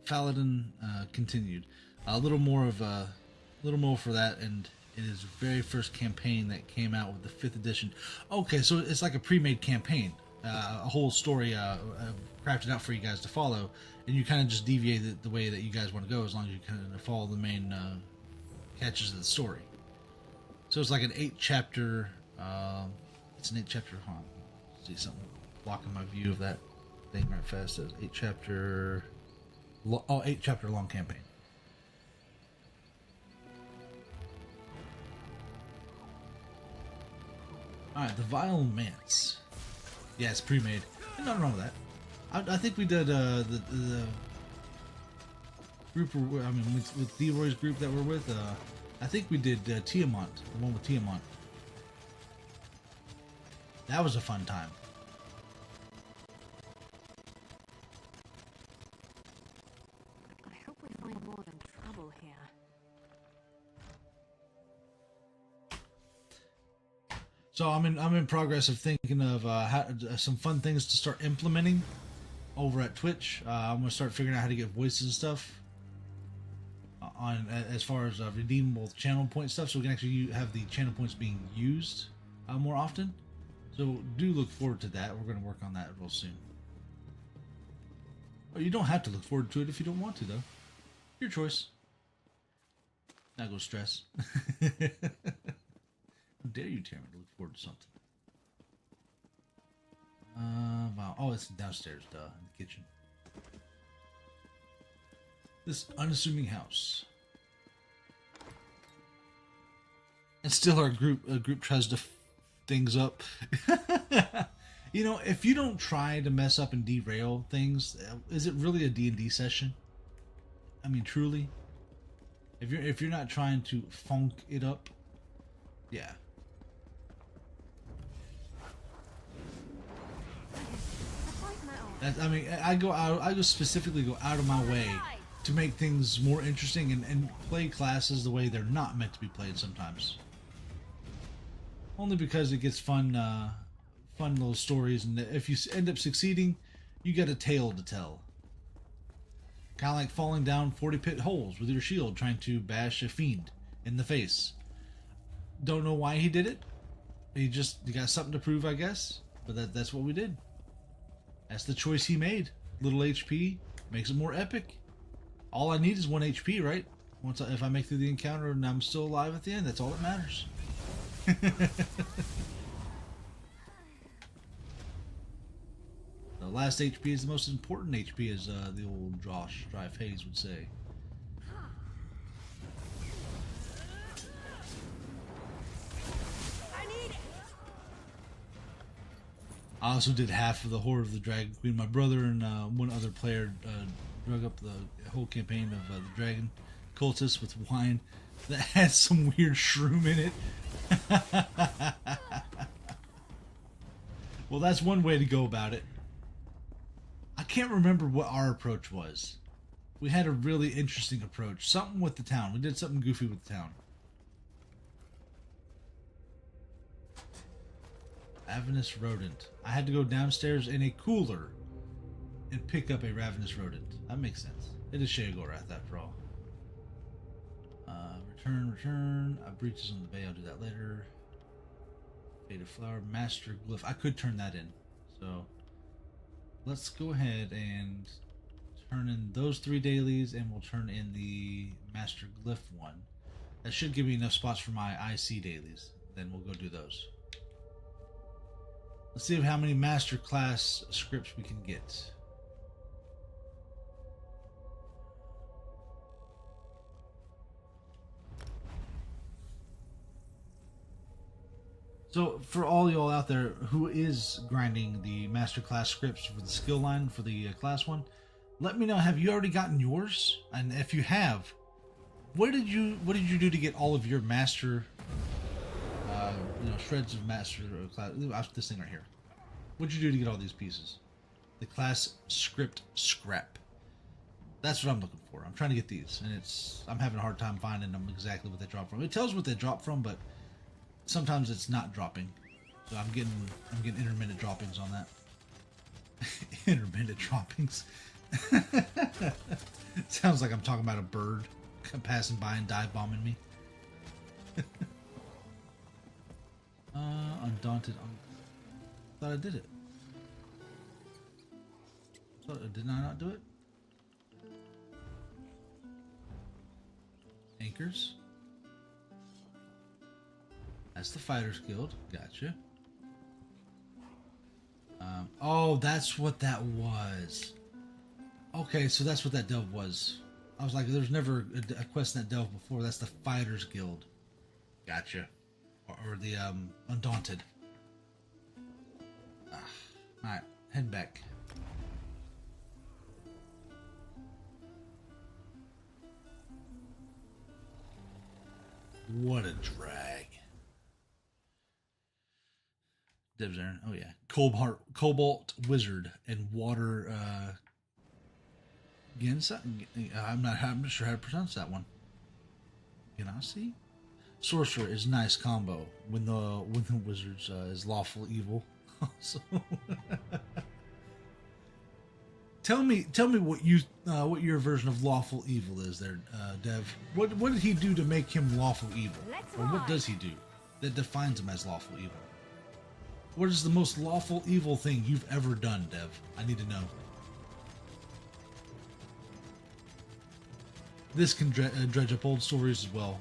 Faladin continued. A little more for that, and it is the very first campaign that came out with the 5th edition. Okay, so it's like a pre-made campaign, a whole story crafted out for you guys to follow, and you kind of just deviate it the way that you guys want to go, as long as you kind of follow the main catches of the story. So it's like an 8-chapter. It's an 8-chapter. Hold on, see something blocking my view of that thing right fast. It's 8-chapter. 8-chapter long campaign. Alright, the Vile Manse. Yeah, it's pre-made. There's nothing wrong with that. I think we did the group, I mean, with Leroy's group that we're with, I think we did Tiamat, the one with Tiamat. That was a fun time. I hope we find more than trouble here. So I'm in progress of thinking of some fun things to start implementing over at Twitch. I'm gonna start figuring out how to get voices and stuff on as far as redeemable channel point stuff, so we can actually have the channel points being used more often. So do look forward to that. We're gonna work on that real soon. Or you don't have to look forward to it if you don't want to, though. Your choice. Now go stress. How dare you tell me to look forward to something? Wow. Oh, it's downstairs, duh, in the kitchen. This unassuming house. And still our group tries to things up. You know, if you don't try to mess up and derail things, is it really a D&D session? I mean, truly? If you're not trying to funk it up, yeah. I mean, I specifically go out of my way to make things more interesting and play classes the way they're not meant to be played sometimes. Only because it gets fun little stories, and if you end up succeeding, you get a tale to tell. Kind of like falling down 40 pit holes with your shield trying to bash a fiend in the face. Don't know why he did it. He got something to prove, I guess. But that's what we did. That's the choice he made. Little HP makes it more epic. All I need is 1 HP, right? If I make through the encounter and I'm still alive at the end, that's all that matters. The last HP is the most important HP, as the old Josh Drive Hayes would say. I also did half of the Horde of the Dragon Queen. My brother and one other player drug up the whole campaign of the Dragon Cultist with wine that has some weird shroom in it. Well, that's one way to go about it. I can't remember what our approach was. We had a really interesting approach. Something with the town. We did something goofy with the town. Ravenous rodent. I had to go downstairs in a cooler and pick up a ravenous rodent. That makes sense. It is Sheogorath after all. Return. Breaches on the bay. I'll do that later. Faded flower. Master glyph. I could turn that in. So let's go ahead and turn in those 3 dailies, and we'll turn in the master glyph one. That should give me enough spots for my IC dailies. Then we'll go do those. Let's see how many master class scripts we can get. So for all y'all out there who is grinding the master class scripts for the skill line for the class one, let me know, have you already gotten yours? And if you have, what did you do to get all of your master shreds of master class? This thing right here. What'd you do to get all these pieces? The class script scrap. That's what I'm looking for. I'm trying to get these, and I'm having a hard time finding them exactly what they drop from. It tells what they drop from, but sometimes it's not dropping. So I'm getting intermittent droppings on that. Intermittent droppings. Sounds like I'm talking about a bird passing by and dive bombing me. Undaunted. Thought I did it. Did I not do it? Anchors. That's the Fighters Guild. Gotcha. Oh, that's what that was. Okay, so that's what that delve was. I was like, there's never a quest in that delve before. That's the Fighters Guild. Gotcha. Or the Undaunted. Alright, head back. What a drag. Dev's Aaron. Oh yeah. Cobalt Wizard and Water I'm not sure how to pronounce that one. Genasi? Sorcerer is nice combo when the wizards is lawful evil. So tell me what your version of lawful evil is there, Dev. What did he do to make him lawful evil? Or what does he do that defines him as lawful evil? What is the most lawful evil thing you've ever done, Dev? I need to know. This can dredge up old stories as well.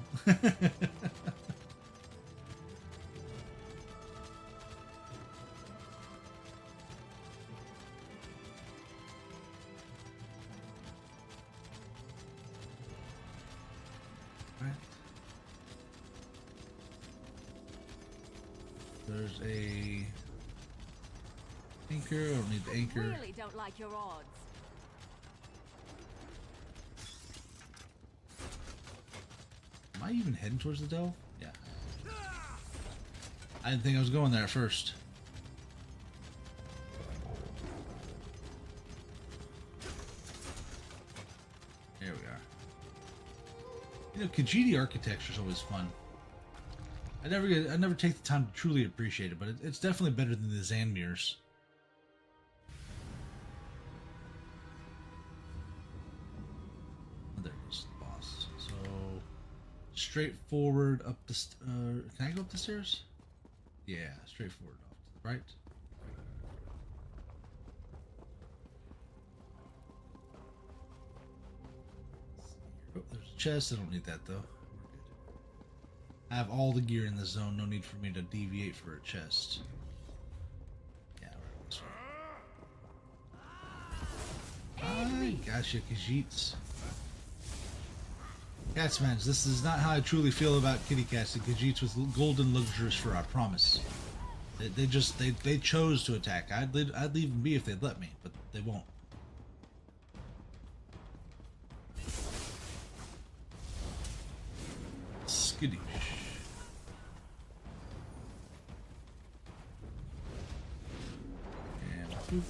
There's a anchor. I don't need the anchor. Really don't like your odds. Am I even heading towards the delve? Yeah. I didn't think I was going there at first. There we go. You know, Khajiit architecture is always fun. I never take the time to truly appreciate it, but it's definitely better than the Zanmir's. Oh, there goes the boss. So, straightforward up the... can I go up the stairs? Yeah, straightforward off to the right. Oh, there's a chest. I don't need that, though. We're good. I have all the gear in this zone. No need for me to deviate for a chest. Yeah, right this way. I gotcha, Khajiits. Catsmans, this is not how I truly feel about kitty cats and Khajiits with golden luxuries for I promise. They chose to attack. I'd leave them be if they'd let me, but they won't. Skittish. And boop.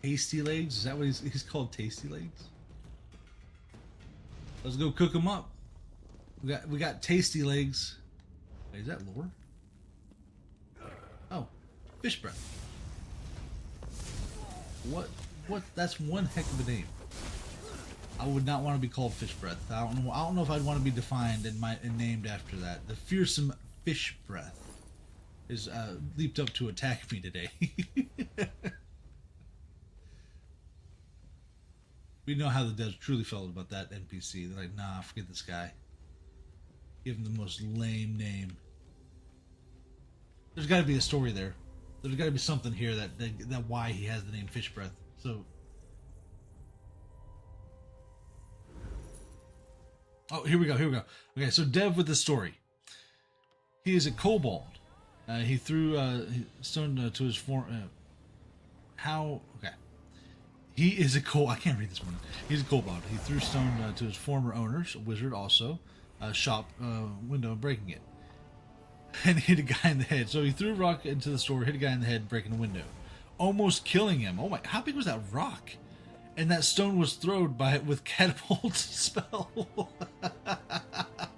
Tasty legs? Is that what he's called? Tasty legs? Let's go cook them up. We got tasty legs. Wait, is that lore? Oh, fish breath. What? That's one heck of a name. I would not want to be called fish breath. I don't know if I'd want to be defined and named after that. The fearsome fish breath is leaped up to attack me today. We know how the devs truly felt about that NPC. They're like, nah, forget this guy. Give him the most lame name. There's got to be a story there. There's got to be something here that why he has the name Fish Breath. So, oh, here we go. Okay, so Dev with the story. He is a kobold. He threw stone to his form. Okay. He is a I can't read this one. He's a kobold. He threw stone to his former owners, a wizard also, shop window, breaking it, and hit a guy in the head. So he threw a rock into the store, hit a guy in the head, breaking a window, almost killing him. Oh my! How big was that rock? And that stone was thrown with catapult spell.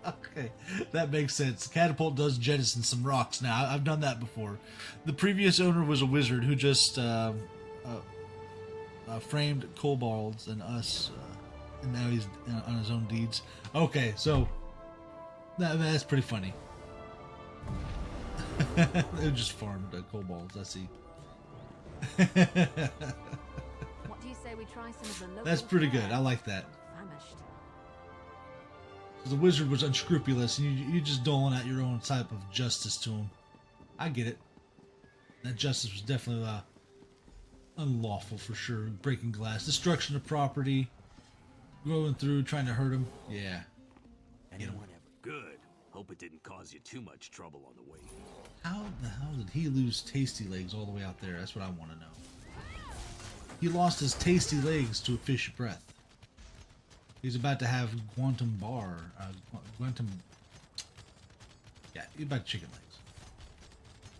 Okay, that makes sense. Catapult does jettison some rocks. Now I've done that before. The previous owner was a wizard who just framed kobolds and us, and now he's on his own deeds. Okay, so that's pretty funny. They just farmed kobolds. I see. What do you say we try some of the local That's pretty good. fare? I like that. Famished. The wizard was unscrupulous, and you just doling out your own type of justice to him. I get it. That justice was definitely unlawful for sure. Breaking glass, destruction of property, going through, trying to hurt him. Yeah. Anyone ever good? Hope it didn't cause you too much trouble on the way. How the hell did he lose tasty legs all the way out there? That's what I want to know. He lost his tasty legs to a fish breath. He's about to have quantum bar. Yeah, he's about chicken legs.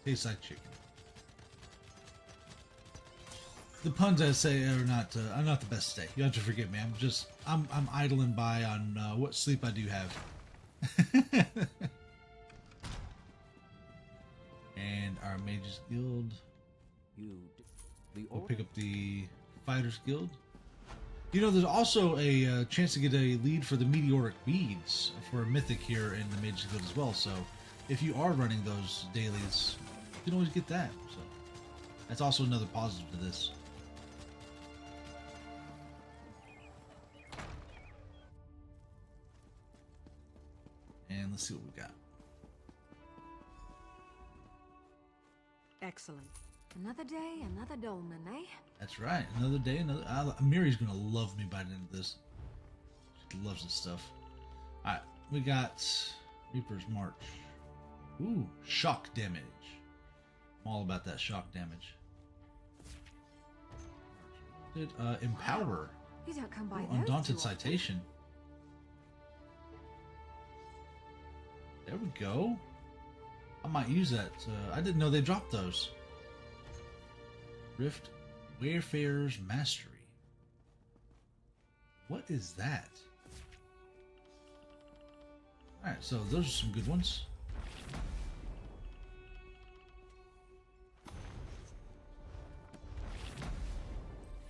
Tastes like chicken. The puns I say are not the best today. You have to forgive me. I'm idling by on what sleep I do have. And our Mages Guild. We'll pick up the Fighters Guild. You know, there's also a chance to get a lead for the Meteoric Beads for a Mythic here in the Mages Guild as well. So, if you are running those dailies, you can always get that. So, that's also another positive to this. And let's see what we got. Excellent. Another day, another dolmen, eh? That's right. Another day, another. Miri's gonna love me by the end of this. She loves this stuff. All right, we got Reaper's March. Ooh, shock damage. I'm all about that shock damage. Empower. You don't come by Ooh, those Undaunted too often. Citation. There we go. I might use that. I didn't know they dropped those. Rift. Wayfarer's Mastery. What is that? Alright, so those are some good ones.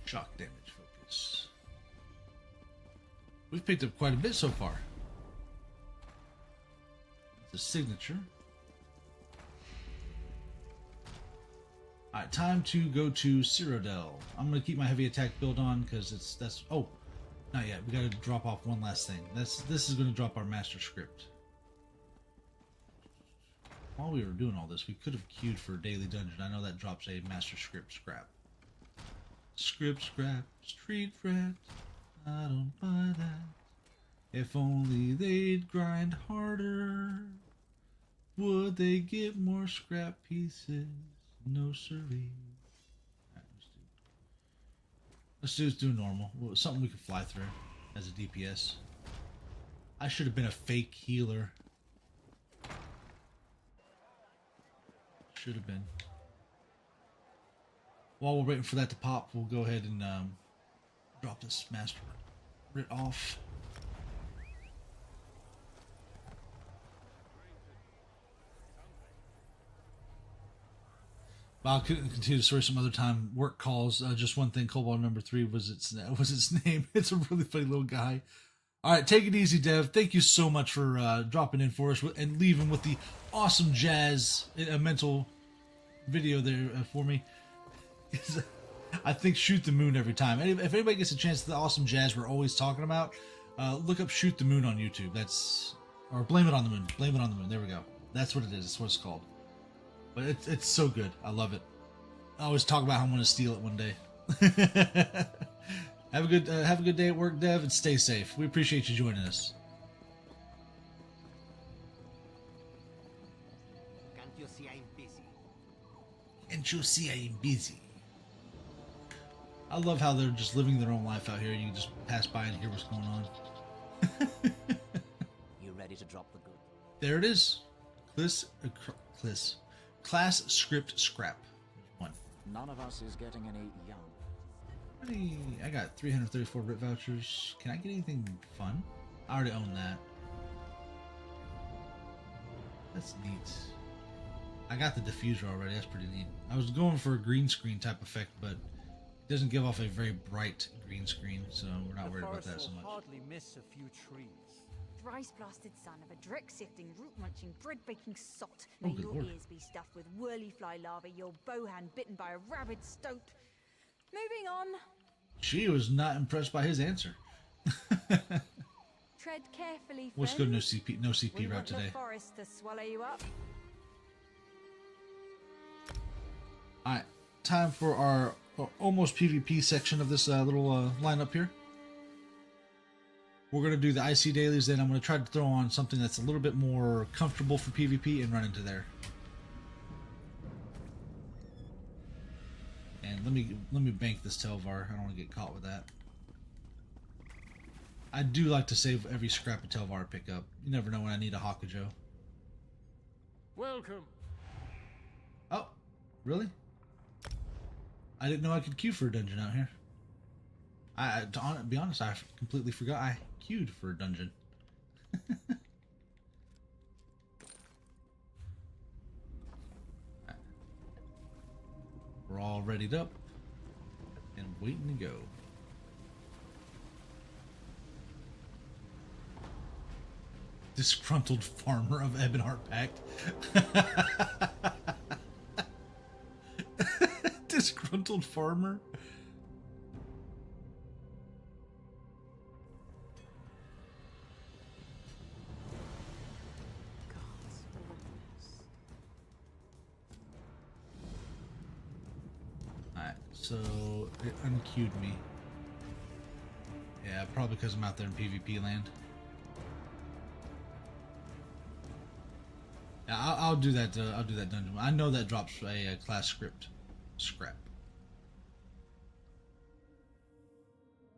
Shock damage focus. We've picked up quite a bit so far. The signature. Alright, time to go to Cyrodiil. I'm gonna keep my heavy attack build on because that's oh, not yet. We gotta drop off one last thing. This is gonna drop our master script. While we were doing all this, we could have queued for daily dungeon. I know that drops a master script scrap. Script scrap, street rat. I don't buy that. If only they'd grind harder, would they get more scrap pieces? No siree. Alright, let's do normal. Something we can fly through as a DPS. I should have been a fake healer. Should have been. While we're waiting for that to pop, we'll go ahead and drop this master writ off. I'll continue the story some other time. Work calls. Just one thing. Cobalt number 3 was its name. It's a really funny little guy. All right, take it easy, Dev. Thank you so much for dropping in for us and leaving with the awesome jazz, a mental video there for me. I think Shoot the Moon every time. And if anybody gets a chance to the awesome jazz we're always talking about, look up Shoot the Moon on YouTube. Or Blame It on the Moon. Blame It on the Moon. There we go. That's what it is. That's what it's called. But it's so good. I love it. I always talk about how I'm going to steal it one day. Have a good day at work, Dev, and stay safe. We appreciate you joining us. Can't you see I'm busy? Can't you see I'm busy? I love how they're just living their own life out here. You can just pass by and hear what's going on. You ready to drop the good? There it is. Class script scrap. One. None of us is getting any young. I got 334 writ vouchers. Can I get anything fun? I already own that. That's neat. I got the diffuser already. That's pretty neat. I was going for a green screen type effect, but it doesn't give off a very bright green screen, so we're not worried about that so much. Hardly miss a few trees. Thrice-blasted son of a Drek-sifting, root-munching, bread-baking sot. Oh, May good your lord. ears be stuffed with whirly-fly larvae, your bowhand bitten by a rabid stoat. Moving on. She was not impressed by his answer. Tread carefully, Let's go no CP we route want today. the forest to swallow you up. Alright, time for our almost PvP section of this little lineup here. We're going to do the IC dailies, then I'm going to try to throw on something that's a little bit more comfortable for PvP and run into there. And let me bank this Telvar. I don't want to get caught with that. I do like to save every scrap of Telvar I pick up. You never know when I need a Hakujo. Welcome. Oh, really? I didn't know I could queue for a dungeon out here. To be honest, I completely forgot I queued for a dungeon. We're all readied up and waiting to go. Disgruntled farmer of Ebonheart Pact. Disgruntled farmer. Alright, so it unqueued me. Yeah, probably because I'm out there in PvP land. Yeah, I'll do that. I'll do that dungeon. I know that drops a class script scrap.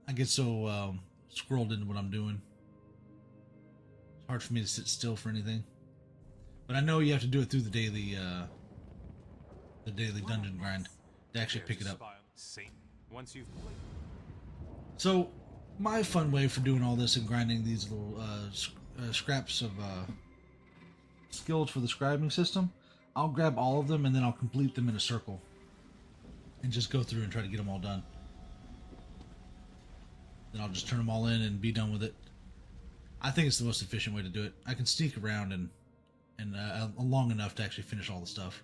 I get so squirreled into what I'm doing. It's hard for me to sit still for anything. But I know you have to do it through the daily dungeon grind to actually pick it up. same. Once you've So, my fun way for doing all this and grinding these little scraps of skills for the scribing system, I'll grab all of them and then I'll complete them in a circle. And just go through and try to get them all done. Then I'll just turn them all in and be done with it. I think it's the most efficient way to do it. I can sneak around and long enough to actually finish all the stuff.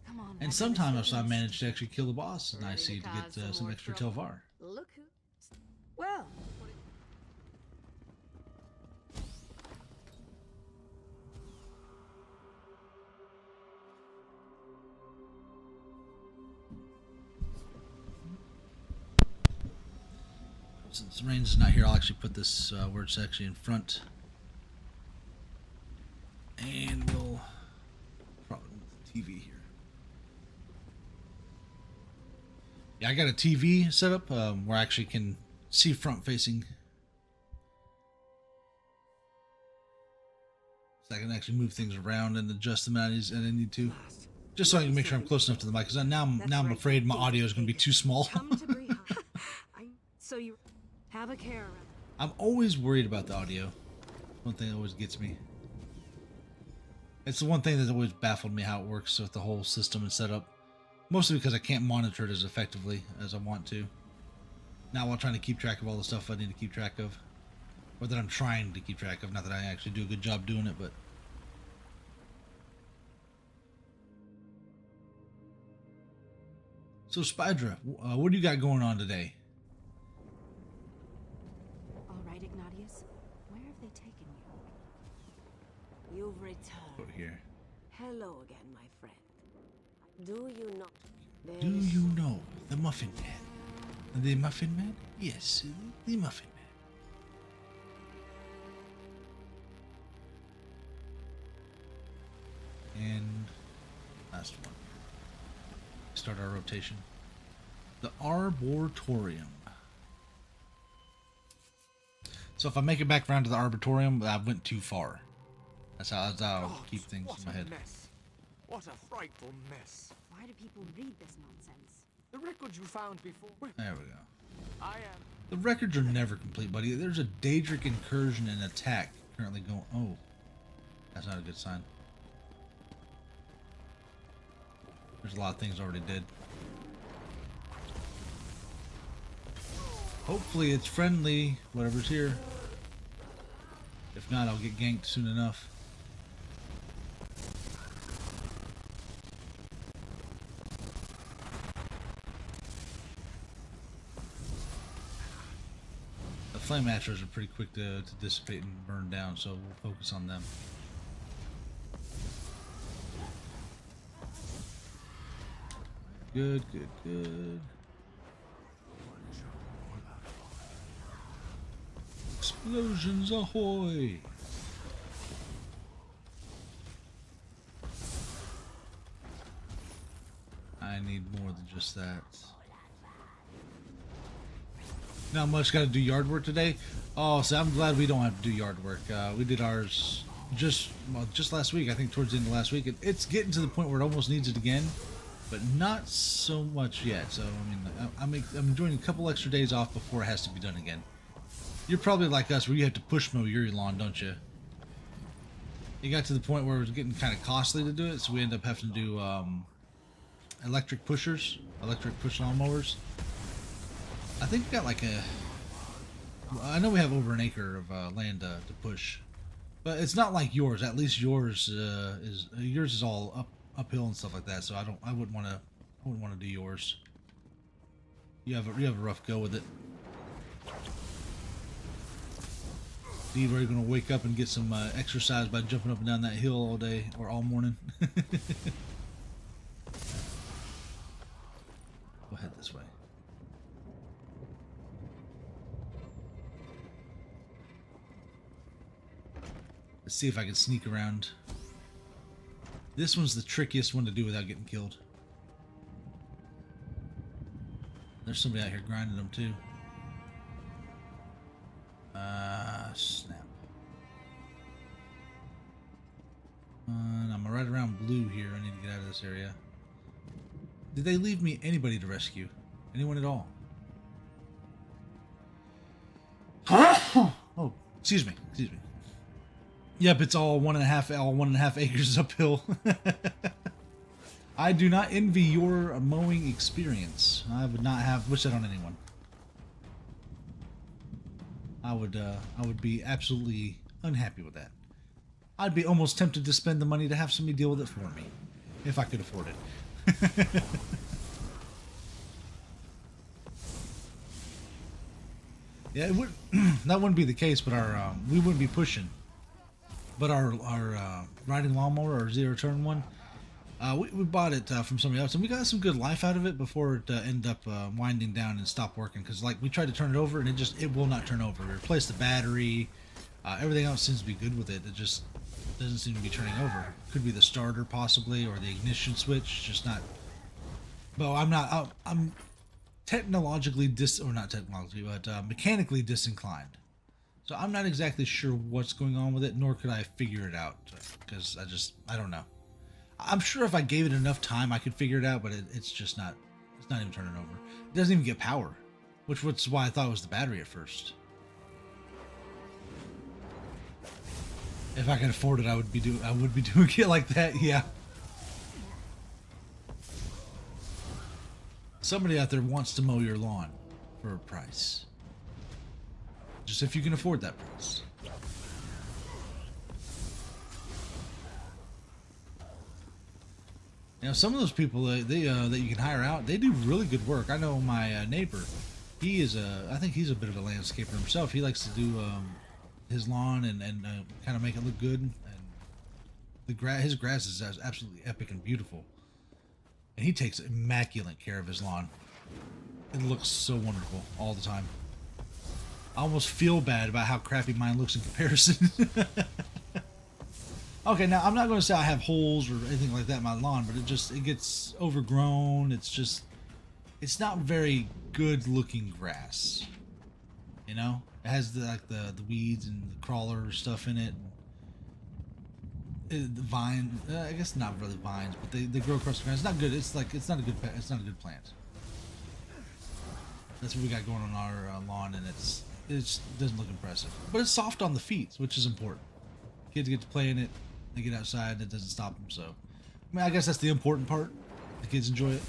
Come on. And sometimes I manage to actually kill the boss and I see to get some extra Telvar. Look who. Well. Since Rain's not here, I'll actually put this where it's actually in front. And we'll probably move the TV here. Yeah, I got a TV set up where I actually can see front facing. So I can actually move things around and adjust them as I need to. Just so I can make sure I'm close enough to the mic, because now I'm afraid my audio is going to be too small. Come to Bree. So you have a care. I'm always worried about the audio. One thing that always gets me. It's the one thing that's always baffled me how it works with the whole system and setup. Mostly because I can't monitor it as effectively as I want to. Now while trying to keep track of all the stuff I need to keep track of. Or that I'm trying to keep track of. Not that I actually do a good job doing it, but... So Spydra, what do you got going on today? All right, Ignatius. Where have they taken you? You've returned. Over here. Hello again, my friend. Do you know? Do you know the Muffin Man? The Muffin Man? Yes, the Muffin Man. And last one. Start our rotation. The Arboretorium. So if I make it back around to the Arboretorium, I went too far. That's how I'll keep things in my head. Mess. What a frightful mess. Why do people read this nonsense? The records you found before. There we go. I am. The records are never complete, buddy. There's a Daedric incursion and attack currently going. Oh, that's not a good sign. There's a lot of things already dead. Hopefully it's friendly, whatever's here. If not, I'll get ganked soon enough. The flame archers are pretty quick to dissipate and burn down, so we'll focus on them. Good, good, good. Explosions ahoy! I need more than just that. Not much. Got to do yard work today. Oh, so I'm glad we don't have to do yard work. We did ours just last week. I think towards the end of last week. It's getting to the point where it almost needs it again, but not so much yet. So I mean, I'm enjoying a couple extra days off before it has to be done again. You're probably like us, where you have to push mow your lawn, don't you? You got to the point where it was getting kind of costly to do it, so we end up having to do electric push lawnmowers. I think we got like I know we have over an acre of land to push, but it's not like yours. At least yours is all uphill and stuff like that. So I wouldn't want to do yours. You have a rough go with it. Steve, are you going to wake up and get some exercise by jumping up and down that hill all day or all morning? We'll head this way. Let's see if I can sneak around. This one's the trickiest one to do without getting killed. There's somebody out here grinding them too. Snap. And I'm right around blue here. I need to get out of this area. Did they leave me anybody to rescue? Anyone at all? Oh, excuse me. Yep, it's all 1.5 acres uphill. I do not envy your mowing experience. I would not wish that on anyone. I would be absolutely unhappy with that. I'd be almost tempted to spend the money to have somebody deal with it for me, if I could afford it. Yeah, it would. That wouldn't be the case, but we wouldn't be pushing. But our riding lawnmower, our zero turn one, we bought it from somebody else, and we got some good life out of it before it ended up winding down and stopped working. Because like we tried to turn it over, and it will not turn over. We replaced the battery. Everything else seems to be good with it. It just doesn't seem to be turning over. Could be the starter possibly, or the ignition switch. Just not. Well, I'm technologically mechanically disinclined. So I'm not exactly sure what's going on with it, nor could I figure it out, because I don't know. I'm sure if I gave it enough time, I could figure it out, but it's not even turning over. It doesn't even get power, which was why I thought it was the battery at first. If I could afford it, I would be doing it like that, yeah. Somebody out there wants to mow your lawn for a price. Just if you can afford that price. You know, some of those people that you can hire out, they do really good work. I know my neighbor. I think he's a bit of a landscaper himself. He likes to do his lawn and kind of make it look good. And his grass is absolutely epic and beautiful. And he takes immaculate care of his lawn. It looks so wonderful all the time. I almost feel bad about how crappy mine looks in comparison. Okay, now I'm not going to say I have holes or anything like that in my lawn, but it gets overgrown. It's not very good looking grass. You know, it has the weeds and the crawler stuff in it. The vine, I guess not really vines, but they grow across the ground. It's not good. It's not a good plant. That's what we got going on our lawn, and it doesn't look impressive. But it's soft on the feet, which is important. Kids get to play in it. They get outside, and it doesn't stop them. So, I mean, I guess that's the important part. The kids enjoy it.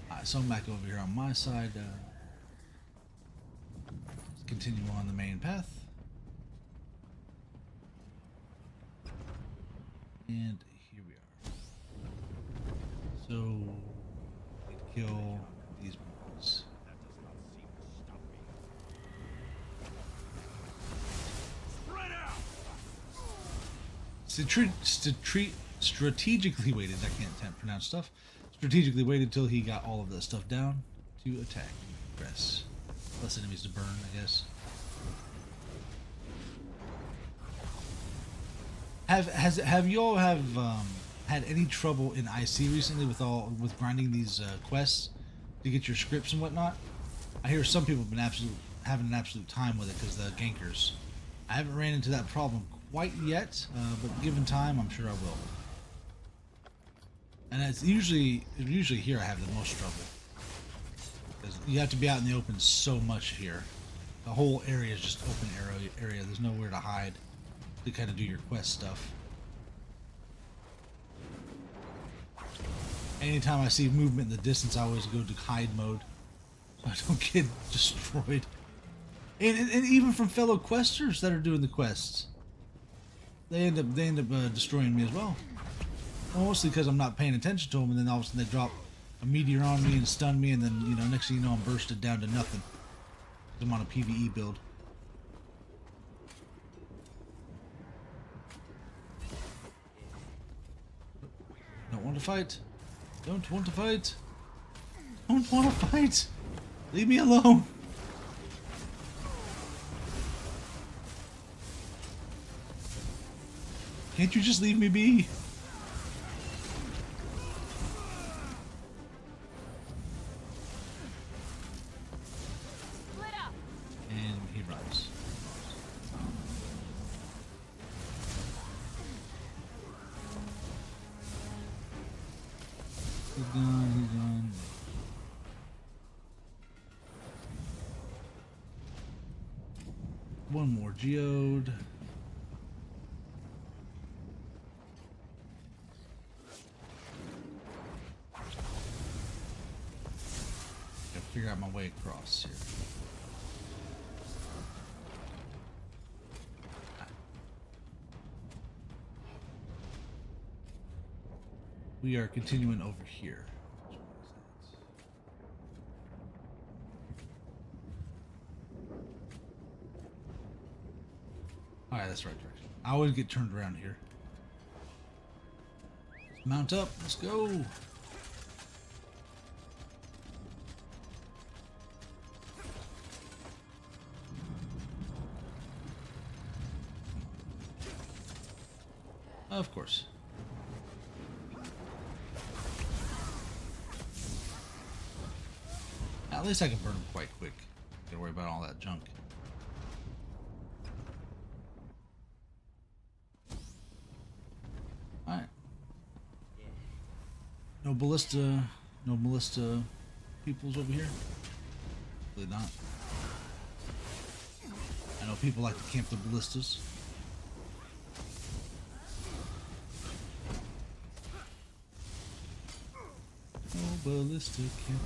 Alright, so I'm back over here on my side. Let's continue on the main path. And here we are. So, we kill these boys. Strategically waited. I can't pronounce stuff. Strategically waited till he got all of that stuff down to attack. Press. Less enemies to burn, I guess. Have you all had any trouble in IC recently with grinding these quests to get your scripts and whatnot? I hear some people have been having an absolute time with it because the gankers. I haven't ran into that problem quite yet, but given time, I'm sure I will. And it's usually here I have the most trouble, because you have to be out in the open so much here. The whole area is just open area. There's nowhere to hide to kind of do your quest stuff. Anytime I see movement in the distance, I always go to hide mode so I don't get destroyed. And even from fellow questers that are doing the quests, they end up destroying me as well. Mostly because I'm not paying attention to them, and then all of a sudden they drop a meteor on me and stun me, and then, you know, next thing you know, I'm bursted down to nothing. I'm on a PvE build. Don't want to fight. Don't want to fight. Don't want to fight. Leave me alone. Can't you just leave me be? And he runs. He's gone, he's gone. One more geode. Gotta figure out my way across here. We are continuing over here. Alright, that's the right direction. I always get turned around here. Let's mount up, let's go. Of course. At least I can burn them quite quick. Don't worry about all that junk. Alright. No ballista peoples over here? Really not. I know people like to camp the ballistas. No ballista camp.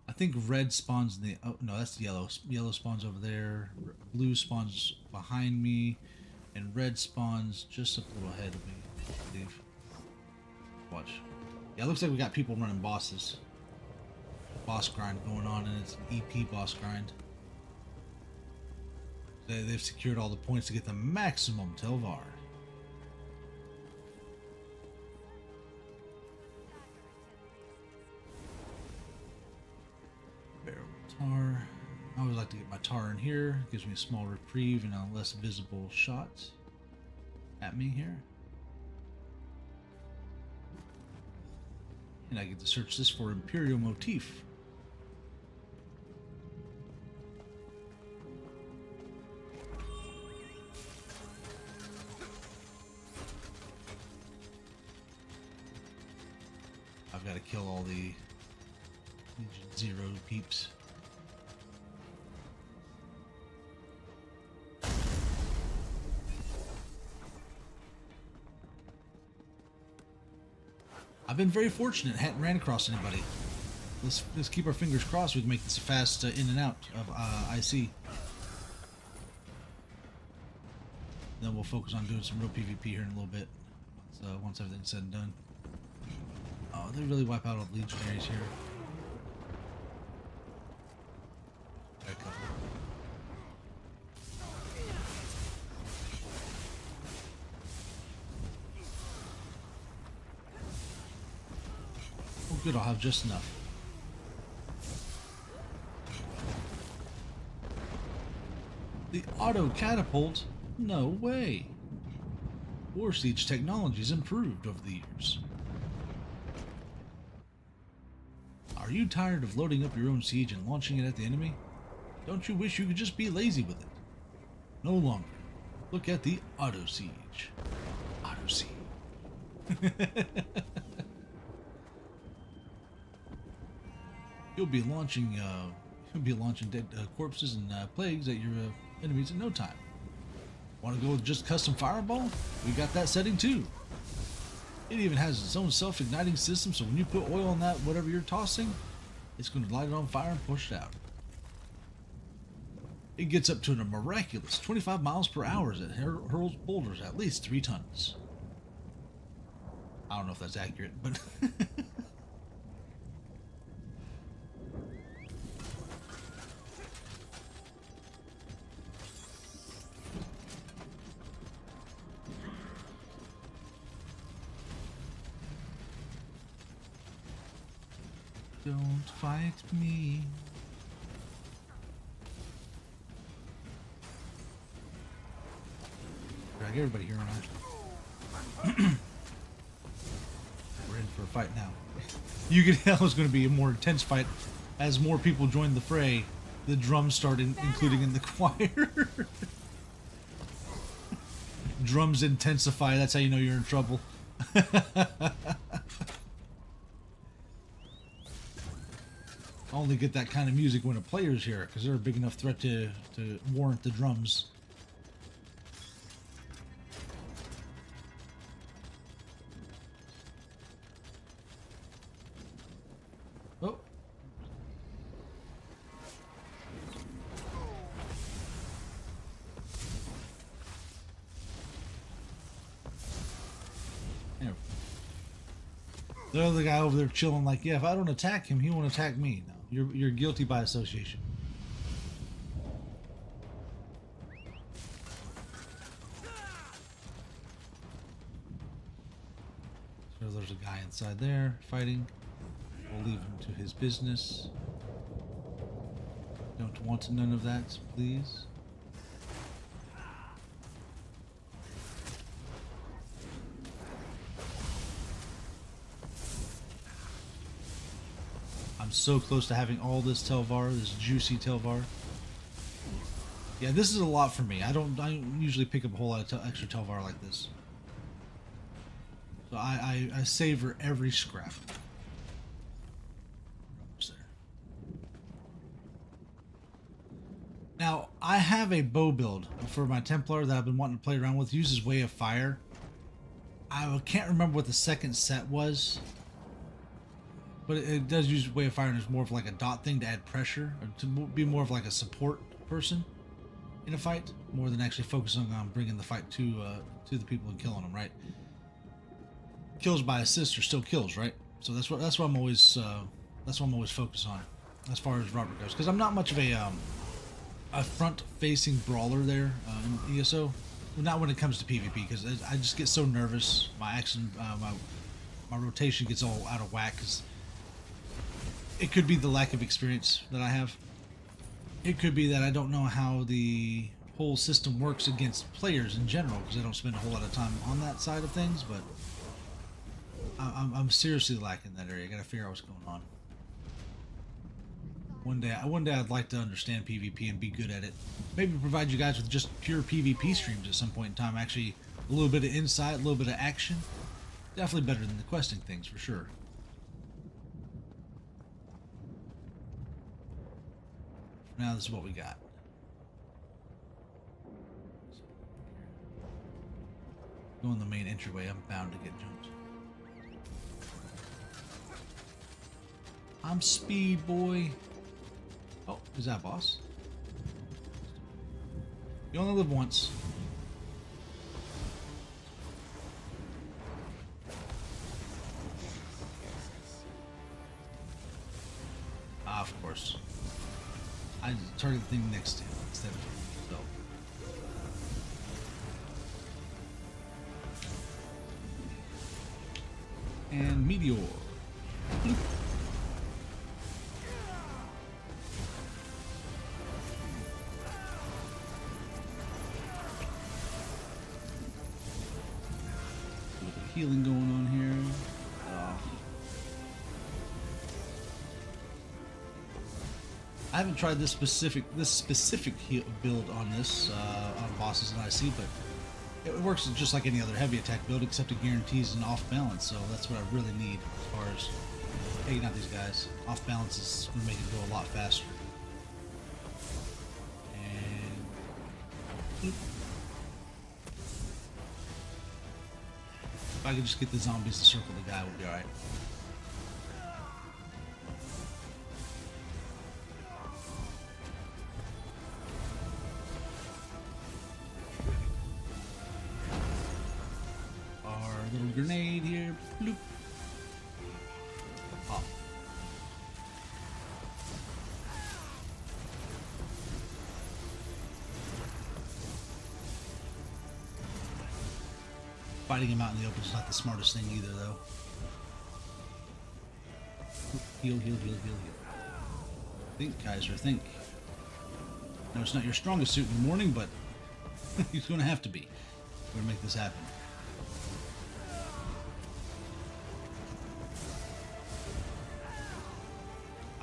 I think red spawns in the... Oh, no, that's yellow. Yellow spawns over there. Blue spawns behind me. And red spawns just up a little ahead of me, I believe. Watch. Yeah, it looks like we got people running bosses. Boss grind going on, and it's an EP boss grind. They've secured all the points to get the maximum Telvar. Tar. I always like to get my tar in here. Gives me a small reprieve and a less visible shot at me here. And I get to search this for Imperial motif. I've got to kill all the Legion Zero peeps. I've been very fortunate, hadn't ran across anybody. Let's keep our fingers crossed we can make this a fast in and out of IC. Then we'll focus on doing some real PvP here in a little bit. Once everything's said and done. Oh, they really wipe out all the legionaries here. Got a couple. Oh, good, I'll have just enough. The auto catapult? No way. War siege technology's improved over the years. Are you tired of loading up your own siege and launching it at the enemy? Don't you wish you could just be lazy with it? No longer. Look at the auto siege. Auto siege. You'll be launching dead corpses and plagues at your enemies in no time. Want to go with just custom fireball? We got that setting too. It even has its own self-igniting system, so when you put oil on that whatever you're tossing, it's going to light it on fire and push it out. It gets up to a miraculous 25 miles per hour as it hurls boulders at least 3 tons. I don't know if that's accurate, but don't fight me. Drag everybody here, aren't I? We're in for a fight now. You could tell it's going to be a more intense fight as more people join the fray. The drums started including in the choir. drums intensify. That's how you know you're in trouble. Only get that kind of music when a player's here, because they're a big enough threat to warrant the drums. Oh. There. The other guy over there chilling like, yeah, if I don't attack him, he won't attack me. No, you're guilty by association. So there's a guy inside there fighting. We'll leave him to his business. Don't want none of that, please. I'm so close to having all this Telvar, this juicy Telvar. Yeah, this is a lot for me. I don't usually pick up a whole lot of extra Telvar like this. So I savor every scrap. Now, I have a bow build for my Templar that I've been wanting to play around with. It uses Way of Fire. I can't remember what the second set was. But it does use Way of Fire, and it's more of like a dot thing to add pressure. Or to be more of like a support person in a fight. More than actually focusing on bringing the fight to the people and killing them, right? Kills by assist are still kills, right? So that's what I'm always focused on as far as Robert goes. Because I'm not much of a front-facing brawler there in ESO. Well, not when it comes to PvP, because I just get so nervous. My action, my rotation gets all out of whack. Because it could be the lack of experience that I have. It could be that I don't know how the whole system works against players in general, because I don't spend a whole lot of time on that side of things. But I'm seriously lacking in that area. I gotta figure out what's going on. One day I'd like to understand PvP and be good at it. Maybe provide you guys with just pure PvP streams at some point in time. Actually, a little bit of insight, a little bit of action. Definitely better than the questing things, for sure. For now, this is what we got. Going the main entryway, I'm bound to get jumped. I'm Speed Boy. Oh, is that a boss? You only live once. Ah, of course. I target the thing next to him instead of him, so. And Meteor. Bloop. Healing going on here. I haven't tried this specific build on this on bosses in IC, but it works just like any other heavy attack build, except it guarantees an off balance. So that's what I really need as far as taking out these guys. Off balance is going to make it go a lot faster. And bloop. If I could just get the zombies to circle the guy, we'll be alright. Our little grenade here. Bloop. Pop. Fighting him out in the open is not the smartest thing either, though. Heal, heal, heal, heal, heal. Think, Kaiser, think. No, it's not your strongest suit in the morning, but he's going to have to be. We're going to make this happen.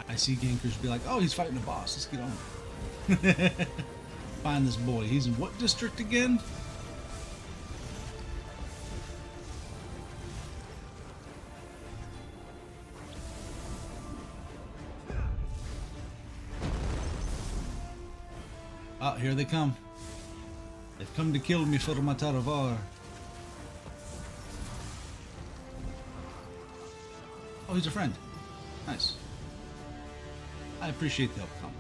I see gankers be like, oh, he's fighting a boss. Let's get on. Find this boy. He's in what district again? Ah, here they come. They've come to kill me for my Taravar. Oh, he's a friend. Nice. I appreciate the help, comrade.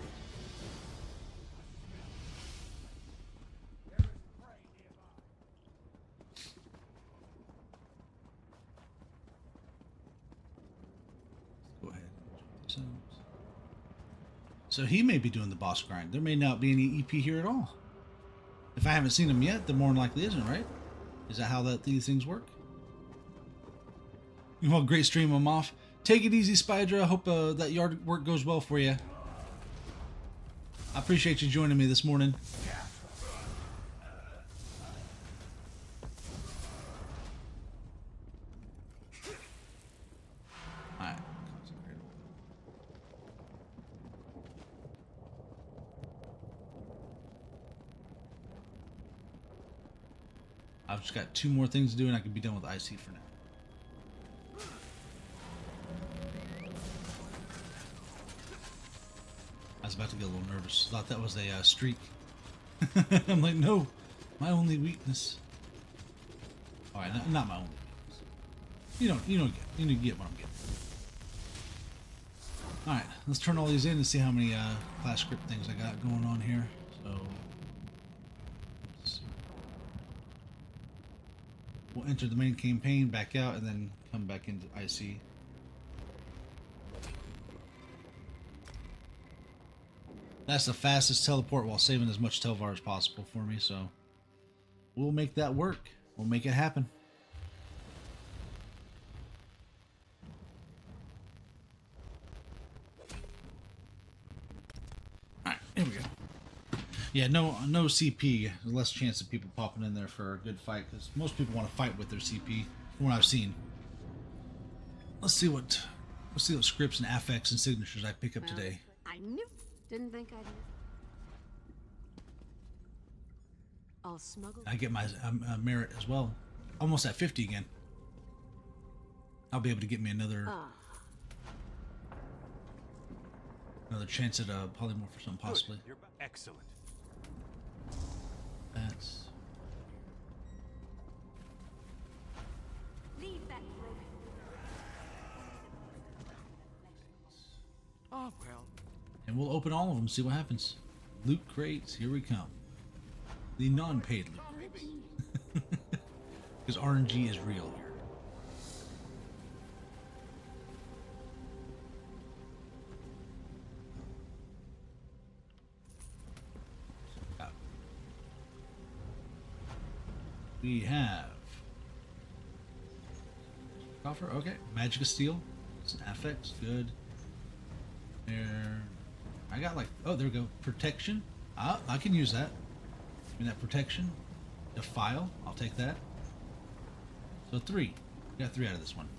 Go ahead. So he may be doing the boss grind. There may not be any EP here at all. If I haven't seen him yet, then more than likely isn't, right? Is that how these things work? Well, great stream. I'm off. Take it easy, Spydra. I hope that yard work goes well for you. I appreciate you joining me this morning. Alright. I've just got 2 more things to do and I can be done with IC for now. I was about to get a little nervous. Thought that was a streak. I'm like, no, my only weakness. All right, not my only weakness. You don't get what I'm getting. All right, let's turn all these in and see how many class script things I got going on here. So let's see. We'll enter the main campaign, back out, and then come back into IC. That's the fastest teleport while saving as much Telvar as possible for me, so we'll make that work. We'll make it happen. Alright, here we go. Yeah, no CP. Less chance of people popping in there for a good fight, because most people want to fight with their CP, from what I've seen. Let's see what scripts and affix and signatures I pick up today. I knew. Didn't think I'd. I'll smuggle. I get my merit as well. Almost at 50 again. I'll be able to get me another chance at a polymorph or something, possibly. You're excellent. That's. Leave that broken. Oh well. And we'll open all of them, see what happens. Loot crates, here we come. The non-paid loot. Because RNG is real here. We have coffer, okay. Magic of Steel. It's an affix, good. There. I got like, oh, there we go. Protection. I can use that. Give me that protection. Defile. I'll take that. So 3. We got 3 out of this one.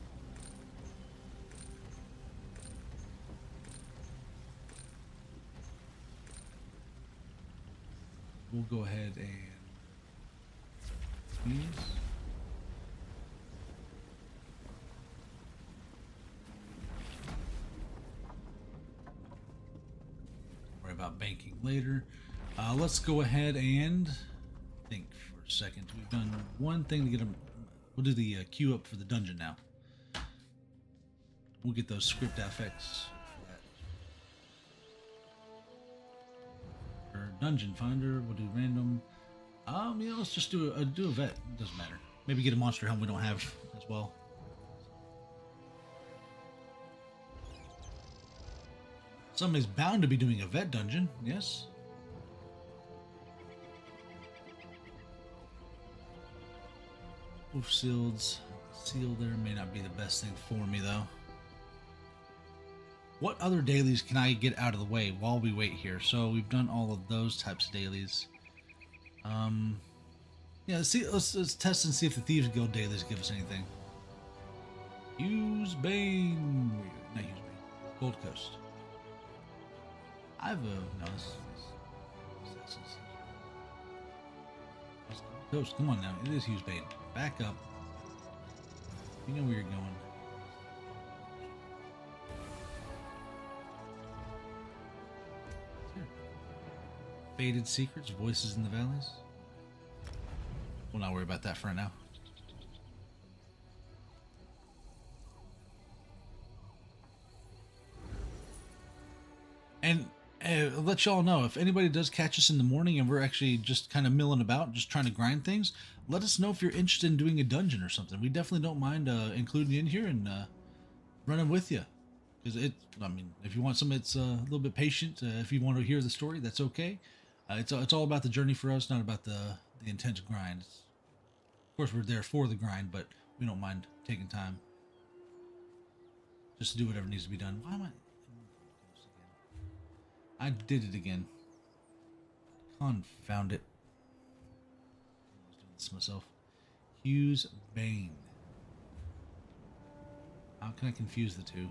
We'll go ahead and these. Worry about banking later. Let's go ahead and think for a second. We've done one thing to get them. We'll do the queue up for the dungeon now. We'll get those script affects for dungeon finder. We'll do random. Yeah, let's just do a vet. It doesn't matter. Maybe get a monster helm we don't have as well. Somebody's bound to be doing a vet dungeon, yes? Wolf seals. Seal there may not be the best thing for me though. What other dailies can I get out of the way while we wait here? So we've done all of those types of dailies. Yeah, let's test and see if the Thieves Guild dailies give us anything. Use Bane. Not Use Bane. Gold Coast. I have a no. This Coast. Come on now. It is Use Bane. Back up. You know where you're going. Faded secrets, voices in the valleys. We'll not worry about that for right now. And I'll let y'all know, if anybody does catch us in the morning and we're actually just kind of milling about, just trying to grind things, let us know if you're interested in doing a dungeon or something. We definitely don't mind including you in here and running with you. Because I mean, if you want something that's a little bit patient, if you want to hear the story, that's okay. It's all about the journey for us, not about the intense grind. Of course, we're there for the grind, but we don't mind taking time just to do whatever needs to be done. Why am I did it again. Confound it. I was doing this to myself. Hughes Bane. How can I confuse the two?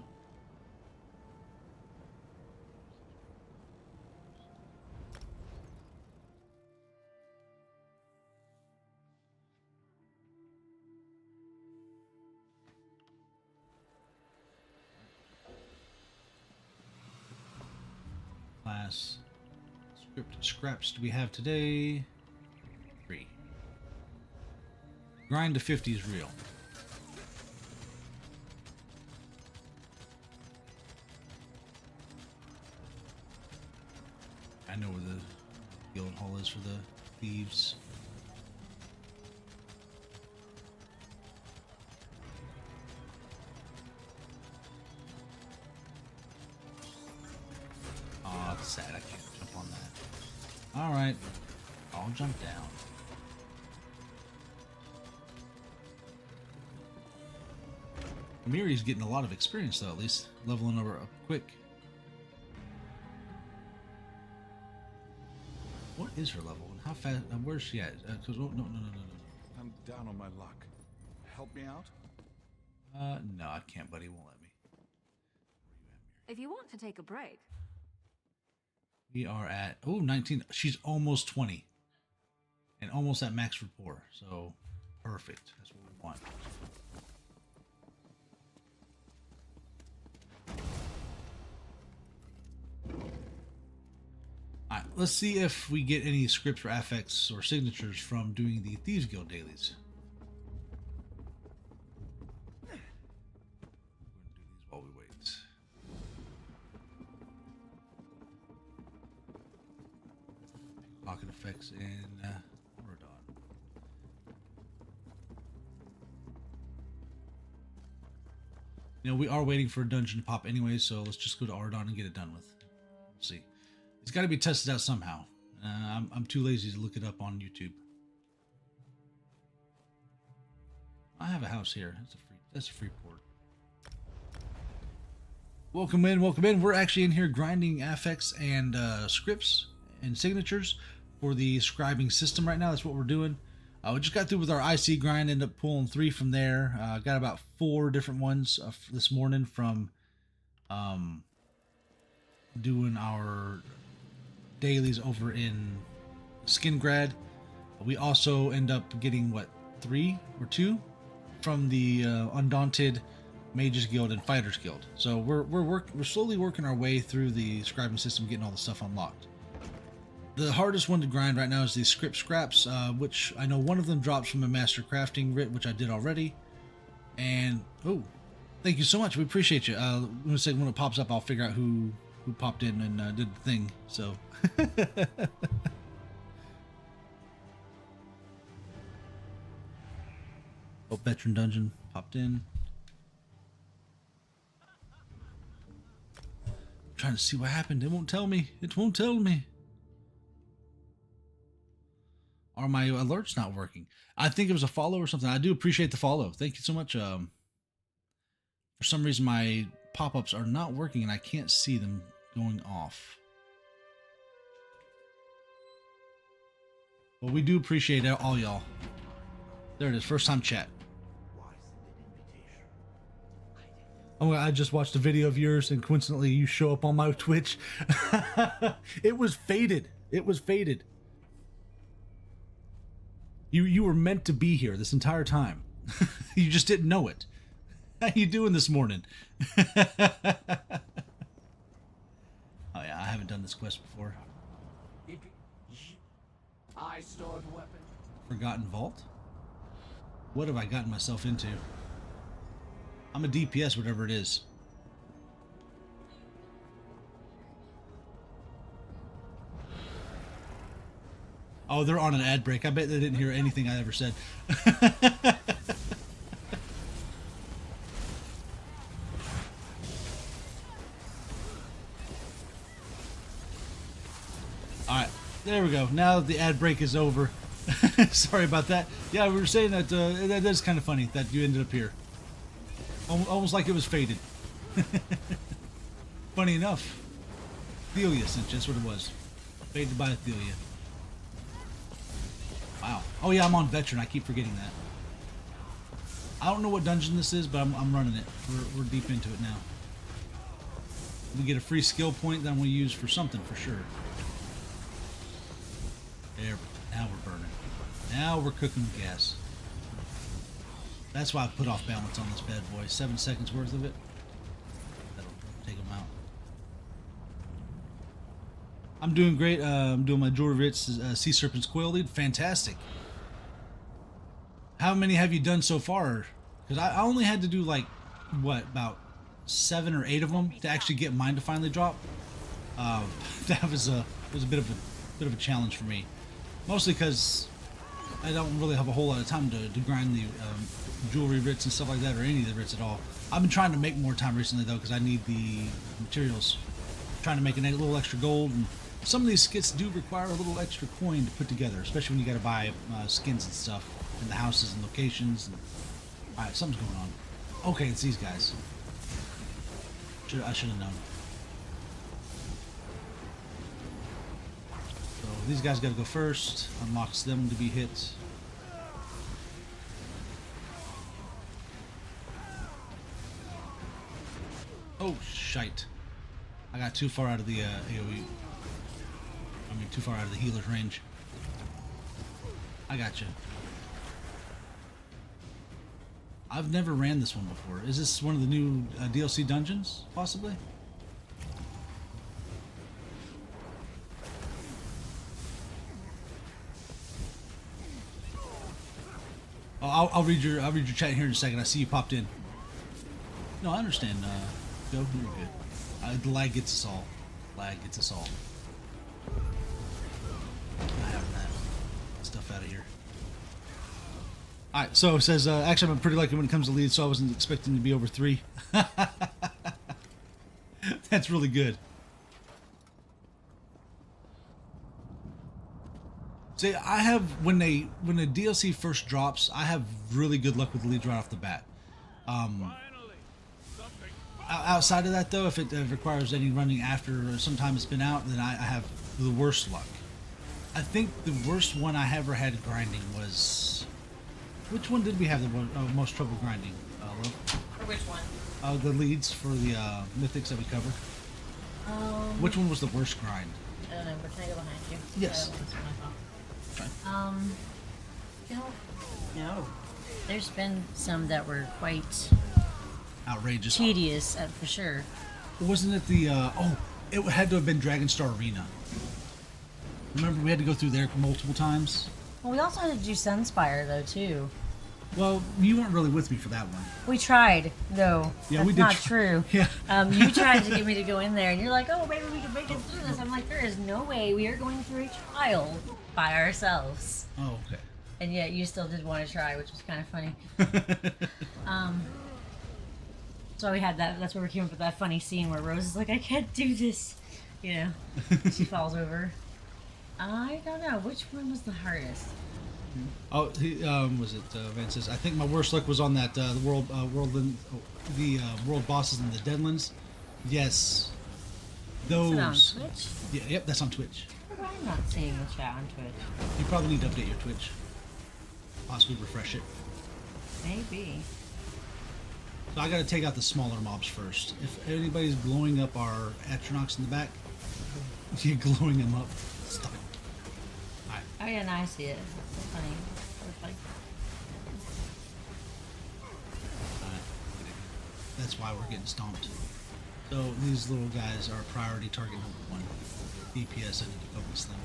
Class. Script scraps do we have today? 3. Grind to 50 is real. I know where the guild hall is for the thieves. Oh, it's sad I can't jump on that. Alright, I'll jump down. Miri's getting a lot of experience though, at least leveling over up quick. What is her level and how fast? Where's she at? Cause no. I'm down on my luck. Help me out? No, I can't, buddy. Won't let me. If you want to take a break. We are at 19. She's almost 20, and almost at max rapport. So perfect. That's what we want. Alright, let's see if we get any scripts or affix or signatures from doing the Thieves Guild dailies. We're going to do these while we wait. Pocket effects in Oradon. You know, we are waiting for a dungeon to pop anyway, so let's just go to Oradon and get it done with. We'll see. It's got to be tested out somehow. I'm too lazy to look it up on YouTube. I have a house here. That's a free port. Welcome in, welcome in. We're actually in here grinding affix and scripts and signatures for the scribing system right now. That's what we're doing. We just got through with our IC grind, ended up pulling 3 from there. Got about 4 different ones this morning from doing our dailies over in Skingrad. We also end up getting what, 3 or 2 from the Undaunted, Mages Guild, and Fighters Guild. So we're slowly working our way through the scribing system, getting all the stuff unlocked. The hardest one to grind right now is the script scraps, which I know one of them drops from a master crafting writ, which I did already. And oh, thank you so much. We appreciate you. When it pops up, I'll figure out who popped in and did the thing. So. Oh, Veteran Dungeon popped in. I'm trying to see what happened. It won't tell me. It won't tell me. Are my alerts not working? I think it was a follow or something. I do appreciate the follow. Thank you so much. For some reason, my pop-ups are not working and I can't see them going off. Well, we do appreciate all y'all. There it is. First time chat. Oh, I just watched a video of yours and coincidentally you show up on my Twitch. It was faded. It was faded. You were meant to be here this entire time. You just didn't know it. How you doing this morning? Oh yeah, I haven't done this quest before. I stored weapons. Forgotten Vault? What have I gotten myself into? I'm a DPS, whatever it is. Oh, they're on an ad break. I bet they didn't hear anything I ever said. Alright, there we go. Now the ad break is over. Sorry about that. Yeah, we were saying that that is kind of funny that you ended up here. Almost like it was fated. Funny enough, Athelia sent you. That's what it was. Fated by Athelia. Wow. Oh yeah, I'm on veteran. I keep forgetting that. I don't know what dungeon this is, but I'm running it. We're deep into it now. We get a free skill point that we use for something for sure. There. Now we're burning. Now we're cooking with gas. That's why I put off balance on this bad boy. 7 seconds worth of it. That'll take them out. I'm doing great. I'm doing my Jewelry Ritz Sea Serpent's Coil lead. Fantastic. How many have you done so far? Because I only had to do like, what, about 7 or 8 of them to actually get mine to finally drop. That was a bit of a challenge for me. Mostly because I don't really have a whole lot of time to grind the jewelry writs and stuff like that, or any of the writs at all. I've been trying to make more time recently though, because I need the materials. I'm trying to make a little extra gold, and some of these skits do require a little extra coin to put together, especially when you got to buy skins and stuff in the houses and locations. And, all right, something's going on. Okay, it's these guys. I should have known. So these guys got to go first. Unlocks them to be hit. Oh, shite. I got too far out of the AoE. I mean, too far out of the healer's range. I got you. I've never ran this one before. Is this one of the new DLC dungeons, possibly? Oh, I'll read your chat here in a second. I see you popped in. No, I understand. Joe, you're good. The lag gets us all. Lag gets us all. I have that stuff out of here. Alright, so it says, actually I'm pretty lucky when it comes to leads, so I wasn't expecting to be over 3. That's really good. See, I have, when the DLC first drops, I have really good luck with the leads right off the bat. Outside of that though, if it requires any running after sometime it's been out, then I have the worst luck. I think the worst one I ever had grinding was... Which one did we have the most trouble grinding, Lil? For which one? The leads for the mythics that we covered. Which one was the worst grind? I don't know, but can I go behind you? Yes. No. There's been some that were quite outrageous, tedious, for sure. Wasn't it the it had to have been Dragonstar Arena. Remember, we had to go through there multiple times. Well, we also had to do Sunspire though too. Well, you weren't really with me for that one. We tried, though. Yeah, That's we did. Not true. Yeah. You tried to get me to go in there, and you're like, "Oh, maybe we can make it through this." I'm like, "There is no way we are going through a trial by ourselves." Oh, okay. And yet, you still did want to try, which was kind of funny. So we had that. That's where we came up with that funny scene where Rose is like, "I can't do this," you know. She falls over. I don't know which one was the hardest. Oh, was it Van says? I think my worst luck was on that the world bosses and the Deadlands. Yes, those. Is it on Twitch? Yeah, yep, that's on Twitch. I'm not seeing the chat on Twitch. You probably need to update your Twitch. Possibly refresh it. Maybe. So I got to take out the smaller mobs first. If anybody's blowing up our Atronachs in the back, you're glowing them up. Stop it. Alright. Oh yeah, now I see it. It's so funny. Like... That's why we're getting stomped. So these little guys are priority target number 1. DPS, I need to focus them.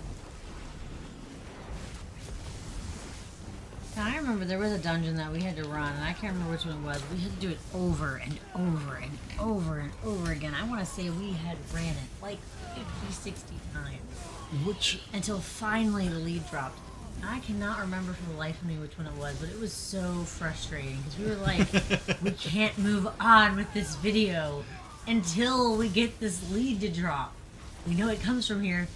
Now, I remember there was a dungeon that we had to run, and I can't remember which one it was. We had to do it over and over and over and over again. I want to say we had ran it like 50, 60 times. Which? Until finally the lead dropped. I cannot remember for the life of me which one it was, but it was so frustrating because we were like, we can't move on with this video until we get this lead to drop. We know it comes from here,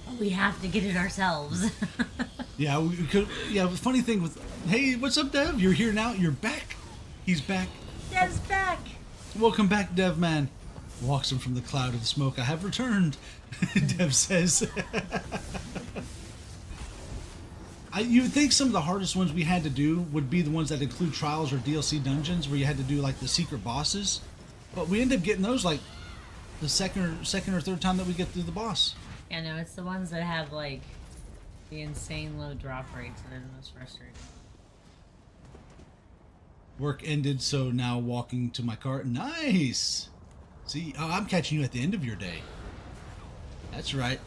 but we have to get it ourselves. Yeah, we could. Yeah, the funny thing with, hey, what's up, Dev? You're here now. You're back. He's back. Dev's back. Welcome back, Dev man. Walks him from the cloud of smoke. I have returned. Dev says. You would think some of the hardest ones we had to do would be the ones that include trials or DLC dungeons, where you had to do like the secret bosses, but we end up getting those like the second or third time that we get through the boss. Yeah, no, it's the ones that have like the insane low drop rates that are the most frustrating. Work ended, so now walking to my car. Nice. See, I'm catching you at the end of your day. That's right.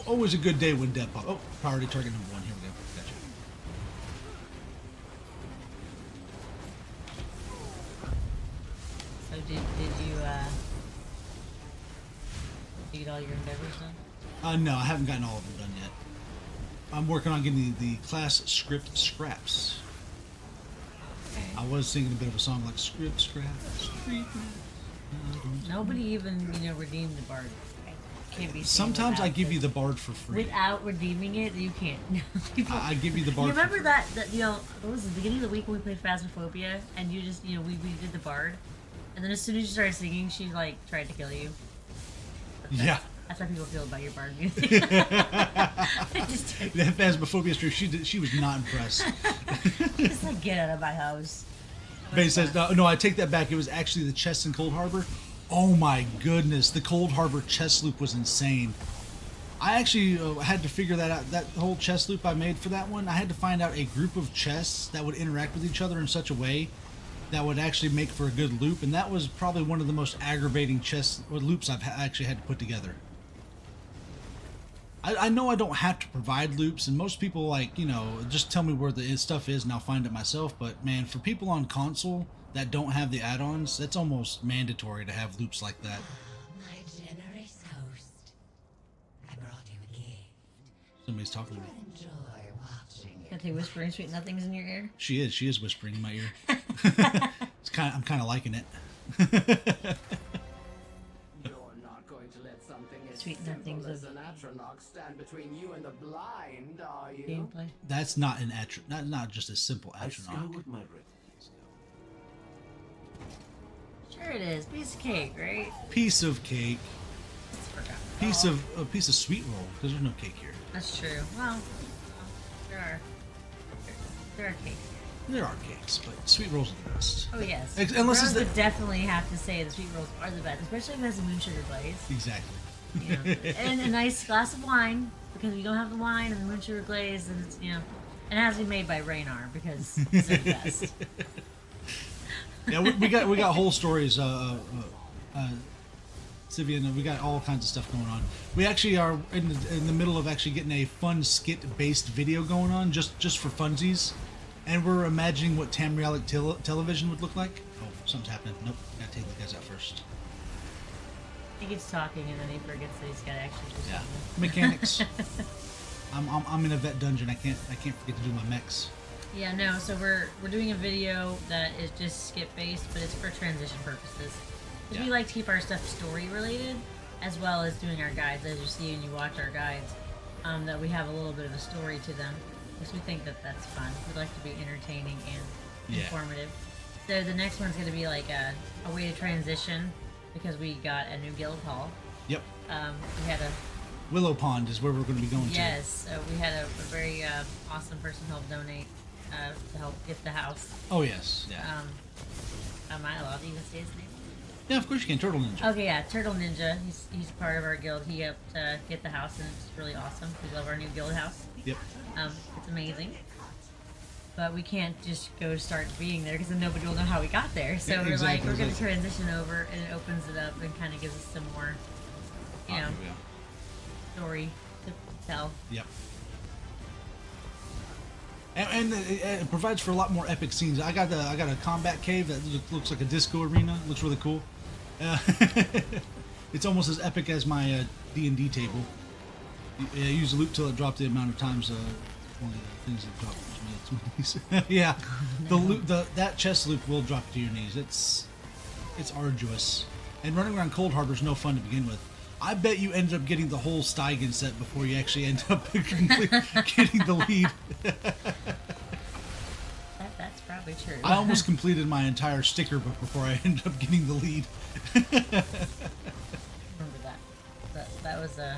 Always a good day when Dev pop. Oh, priority target number 1. Here we go. Gotcha. So did you get all your endeavors done? No, I haven't gotten all of them done yet. I'm working on getting the class script scraps. Okay. I was singing a bit of a song like script scraps. Nobody even, redeemed the bard. Can't be Sometimes I give you the bard for free. Without redeeming it, you can't. I give you the bard. You remember for that what was the beginning of the week when we played Phasmophobia, and you just, we did the bard, and then as soon as you started singing, she like tried to kill you. Yeah. That's how people feel about your bard music. That Phasmophobia stream, she was not impressed. Just like, get out of my house. Faye says, no, I take that back. It was actually the chest in Cold Harbor. Oh my goodness, the Cold Harbor chest loop was insane. I actually had to figure that out. That whole chest loop I made for that one, I had to find out a group of chests that would interact with each other in such a way that would actually make for a good loop, and that was probably one of the most aggravating chest or loops I've actually had to put together. I know I don't have to provide loops, and most people just tell me where the stuff is and I'll find it myself, but man, for people on console that don't have the add-ons, that's almost mandatory to have loops like that. My generous host, I brought you a gift. Somebody's talking to me. Enjoy watching it. Can't they whispering sweet nothings in your ear? She is whispering in my ear. I'm kind of liking it. You're not going to let something as Sweet simple nothings as of an atronach stand between you and the blind, are you? gameplay. That's not an not just a simple atronach. Sure it is. Piece of cake, right? Piece of cake. Just forgot. A piece of sweet roll, because there's no cake here. That's true. Well, there are cakes. There are cakes, but sweet rolls are the best. Oh yes. Unless Rose it's would definitely have to say the sweet rolls are the best, especially if it has a moon sugar glaze. Exactly. And a nice glass of wine, because we don't have the wine and the moon sugar glaze, and it's and it has to be made by Raynar because it's the best. Yeah, we got whole stories. Sivian, we got all kinds of stuff going on. We actually are in the middle of actually getting a fun skit-based video going on, just for funsies, and we're imagining what Tamrielic television would look like. Oh, something's happening. Nope, gotta take the guys out first. He keeps talking and then he forgets that he's got to actually do Yeah, something. mechanics. I'm in a vet dungeon. I can't forget to do my mechs. Yeah, no. So we're doing a video that is just skip based, but it's for transition purposes. Because we like to keep our stuff story related, as well as doing our guides. As you see when you watch our guides, that we have a little bit of a story to them, because we think that that's fun. We like to be entertaining and informative. So the next one's going to be like a way to transition, because we got a new guild hall. Yep. We had a Willow Pond is where we're going to be going to. Yes, we had a very awesome person help donate to help get the house. Oh yes, yeah. Am I allowed to even say his name? Yeah, of course you can. Turtle Ninja. Okay, yeah, Turtle Ninja. He's part of our guild. He helped get the house, and it's really awesome. We love our new guild house. Yep. It's amazing. But we can't just go start being there, because then nobody will know how we got there. So we're like, we're going to transition over, and it opens it up and kind of gives us some more, story to tell. Yep. And it provides for a lot more epic scenes. I got a combat cave that looks like a disco arena. Looks really cool. It's almost as epic as my D&D table. I use the loop till it dropped the amount of times. One of the things that dropped to my knees. Yeah, the loop, that chest loop will drop to your knees. It's arduous, and running around Cold Harbor is no fun to begin with. I bet you ended up getting the whole Steigen set before you actually end up getting the lead. That's probably true. I almost completed my entire sticker book before I ended up getting the lead. Remember that. That was a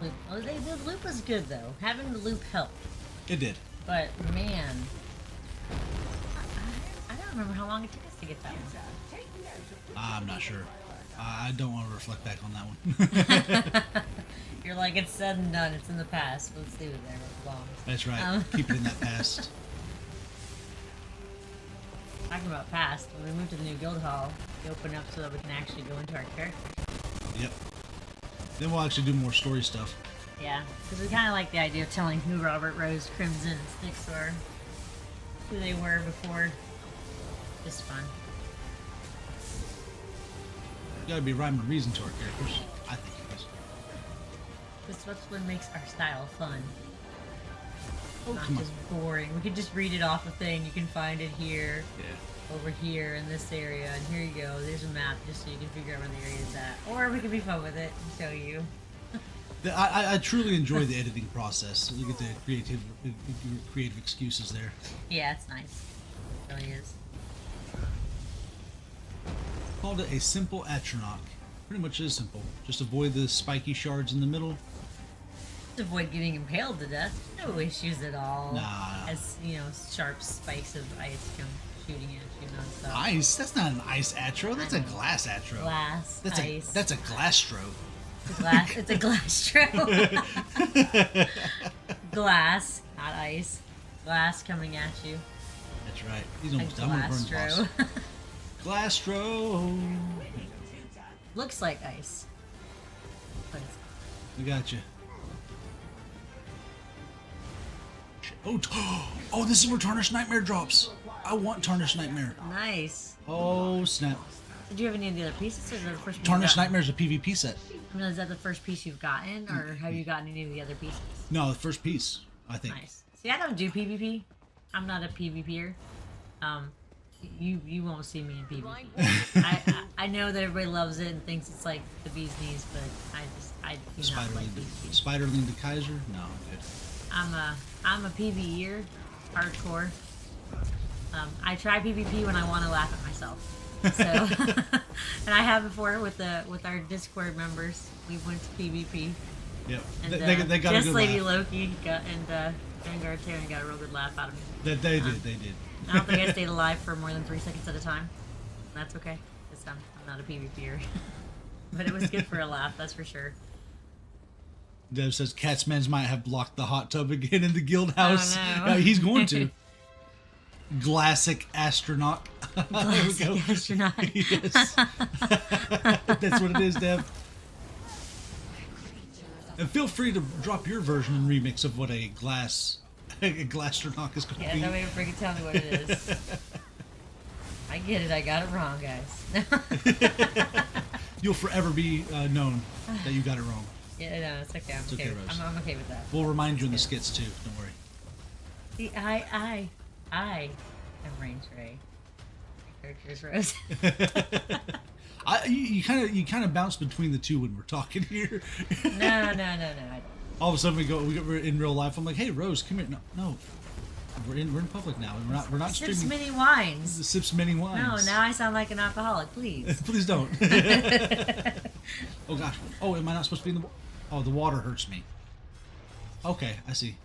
loop. Oh, the loop was good though. Having the loop helped. It did. But man, I don't remember how long it took us to get that one. I'm not sure. I don't want to reflect back on that one. You're like, it's said and done. It's in the past. Let's leave it there. It belongs. That's right. Keep it in that past. Talking about past, when we moved to the new guild hall, we open up so that we can actually go into our character. Yep. Then we'll actually do more story stuff. Yeah, because we kind of like the idea of telling who Robert, Rose, Crimson, and Styx were, who they were before. Just fun. Gotta be rhyme and reason to our characters. I think it is. That's what makes our style fun. Oh, Not just boring. We can just read it off a thing. You can find it here, over here, in this area, and here you go. There's a map just so you can figure out where the area is at. Or we can be fun with it and show you. I truly enjoy the editing process. Look at the creative excuses there. Yeah, it's nice. It really is. Called it a simple Atronach. Pretty much is simple. Just avoid the spiky shards in the middle. Just avoid getting impaled to death. No issues at all. Nah. As, you know, sharp spikes of ice come shooting at you nonstop. Ice? That's not an ice Atro. That's a glass Atro. Glass. That's ice. That's a glastro. It's a glastro. Glass, not ice. Glass coming at you. That's right. He's almost done with burn boss. Glastro. Looks like ice. But it's We got you. Oh, this is where Tarnished Nightmare drops. I want Tarnished Nightmare. nice. Oh, snap. Did you have any of the other pieces? Or is that the first piece Tarnished Nightmare is a PvP set. I mean, is that the first piece you've gotten, or have you gotten any of the other pieces? No, the first piece, I think. Nice. See, I don't do PvP. I'm not a PvPer. You won't see me in PvP. I know that everybody loves it and thinks it's like the bee's knees, but I do not like PvP. Spiderling the Kaiser? No, I'm good. I'm a PvEer, hardcore. I try PvP when I want to laugh at myself. So, and I have before with our Discord members. We went to PvP. Yep. And, they got just a good Lady laugh. Loki and Vanguard Terran got a real good laugh out of me. They did. I don't think I stayed alive for more than 3 seconds at a time. That's okay, because I'm not a PvPer. But it was good for a laugh, that's for sure. Dev says Catsmans might have blocked the hot tub again in the guild house. Oh, no. He's going to. Glassic Astronaut. Classic astronaut. Yes. That's what it is, Dev. And feel free to drop your version and remix of what a Glastronaut is going to Yeah, be. that way freaking tell me what it is. I get it, I got it wrong, guys. You'll forever be known that you got it wrong. Yeah, no, it's okay. It's okay, Rose. I'm okay with that. We'll remind you in the skits too. Don't worry. See, I am Rain Trey. My character is Rose. You kind of bounce between the two when we're talking here. No, I don't. All of a sudden we're in real life. I'm like, hey Rose, come here. No, we're in public now. We're not Sips streaming. many wines. Sips many wines. No, now I sound like an alcoholic. Please. Please don't. Oh gosh. Oh, am I not supposed to be in the? Oh, the water hurts me. Okay, I see.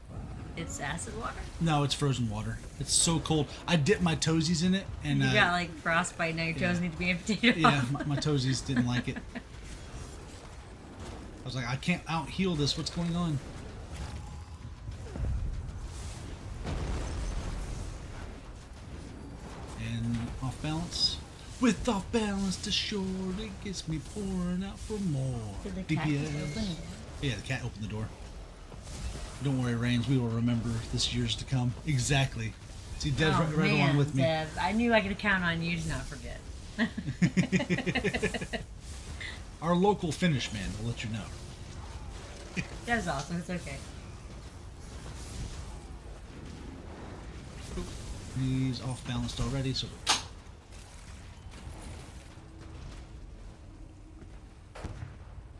It's acid water. No, it's frozen water. It's so cold. I dipped my toesies in it, and You got like frostbite. Now your toes need to be amputated. yeah, off. my toesies didn't like it. I was like, I can't out heal this. What's going on? And off balance. With off balance to shore, it gets me pouring out for more. Did the cat just open the door? Yeah, the cat opened the door. Don't worry, Reigns. We will remember this years to come. Exactly. See, Dev's Oh, right man, along with me. Dev, I knew I could count on you to not forget. Our local Finnish man will let you know. Dev's awesome. It's okay. He's off balanced already, so.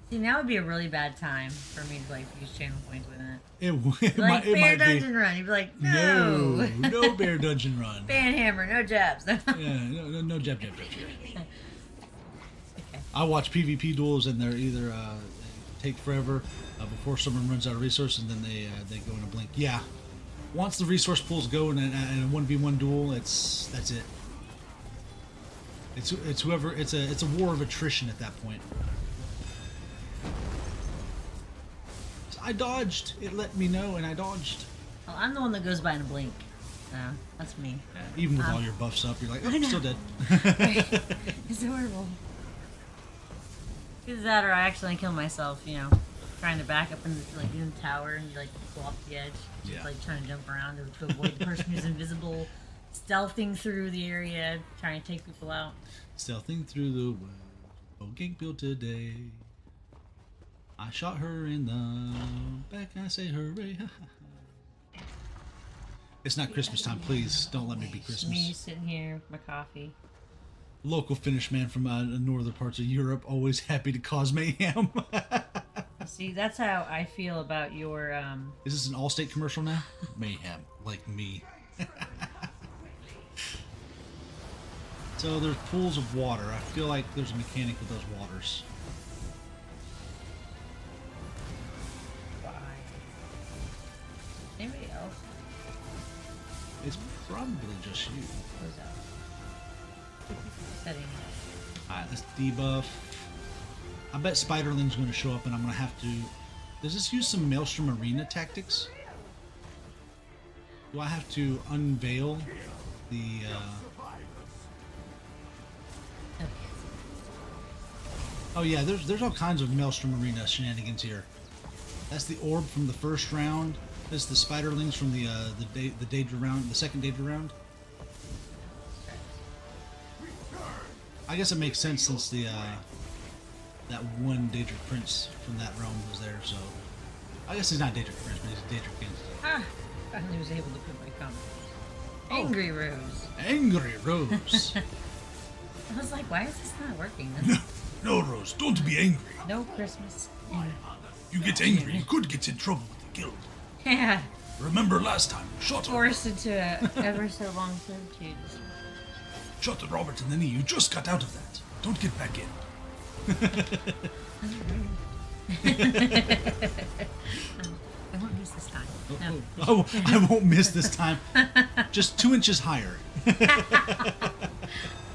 See, now would be a really bad time for me to like use channel points with it. It Like might, Bear it might Dungeon Run, you'd be like, no, no Bear Dungeon Run. Banhammer, no jabs. Yeah, no jab. Okay. I watch PvP duels and they're either take forever before someone runs out of resources, and then they go in a blink. Yeah, once the resource pools go in a 1v1 duel, that's it. It's whoever. It's a war of attrition at that point. I dodged. It let me know, and I dodged. Well, I'm the one that goes by in a blink. That's me. Even with all your buffs up, you're like, oh, I I'm know. still dead. It's horrible. Either that or I accidentally kill myself, you know, trying to back up into like in the tower and like go off the edge. Just Yeah. like trying to jump around to avoid the person who's invisible, stealthing through the area, trying to take people out. Stealthing through the world. Oh, gang built today. I shot her in the back. I say hooray. It's not Christmas time. Please don't let me be Me Christmas. sitting here with my coffee. Local Finnish man from northern parts of Europe, always happy to cause mayhem. See, that's how I feel about your Is this an Allstate commercial now? Mayhem, like me. So there's pools of water. I feel like there's a mechanic with those waters. Anybody else? It's probably just you. Close out. Setting. Alright, let's debuff. I bet Spiderling's going to show up and I'm going to have to... Does this use some Maelstrom Arena tactics? Do I have to unveil the... Oh yeah, there's all kinds of Maelstrom Arena shenanigans here. That's the orb from the first round. This is the Spiderlings from the Daedra round, the second Daedra round. I guess it makes sense since the that one Daedric Prince from that realm was there. So I guess he's not Daedric Prince, but he's a Daedric King. Ah, finally was able to put my comment. Angry Rose. Angry Rose. I was like, why is this not working? No, Rose, don't be angry. No Christmas. You get angry, you could get in trouble with the guild. Yeah. Remember last time, you shot Forced into ever so long servitude. Shot at Robert in the knee. You just got out of that. Don't get back in. I won't miss this time. No. Oh, I won't miss this time. Just 2 inches higher.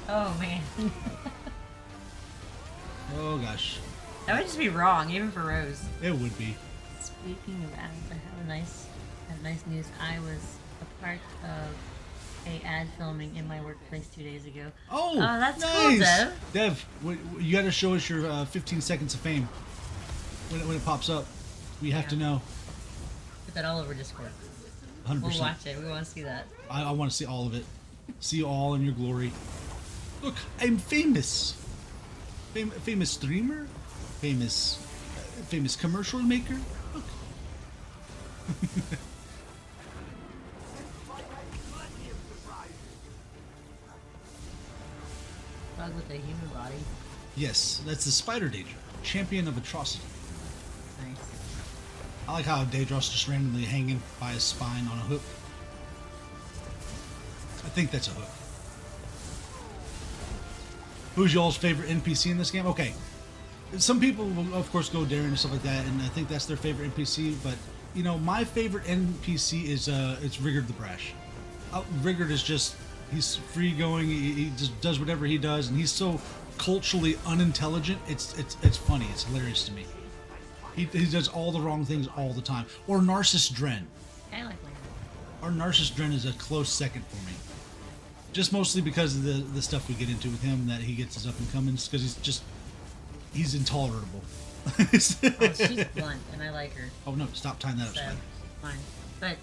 Oh man. Oh gosh. That would just be wrong, even for Rose. It would be. Speaking of ads, I have nice news. I was a part of a ad filming in my workplace 2 days ago. Oh, that's nice. cool, Dev. Dev, you got to show us your 15 seconds of fame when it pops up. We have to know. Put that all over Discord. 100%. We'll watch it. We want to see that. I want to see all of it. See you all in your glory. Look, I'm famous. Famous streamer. Famous commercial maker. Look. Bug with a human body. Yes, that's the Spider Daedra, champion of atrocity. Nice. I like how Daedros just randomly hanging by his spine on a hook. I think that's a hook. Who's y'all's favorite NPC in this game? Okay, some people will of course go Darren and stuff like that, and I think that's their favorite NPC. But you know, my favorite NPC is it's Rigard the Brash. Rigard is just he's free going. He just does whatever he does, and he's so culturally unintelligent. It's funny. It's hilarious to me. He does all the wrong things all the time. Or Narcissus Dren. I like Larry. Or Narcissus Dren is a close second for me. Just mostly because of the stuff we get into with him, that he gets his up and comings, because he's intolerable. Oh, she's blunt, and I like her. Oh no! Stop tying that up, So, Spider. Mine. But,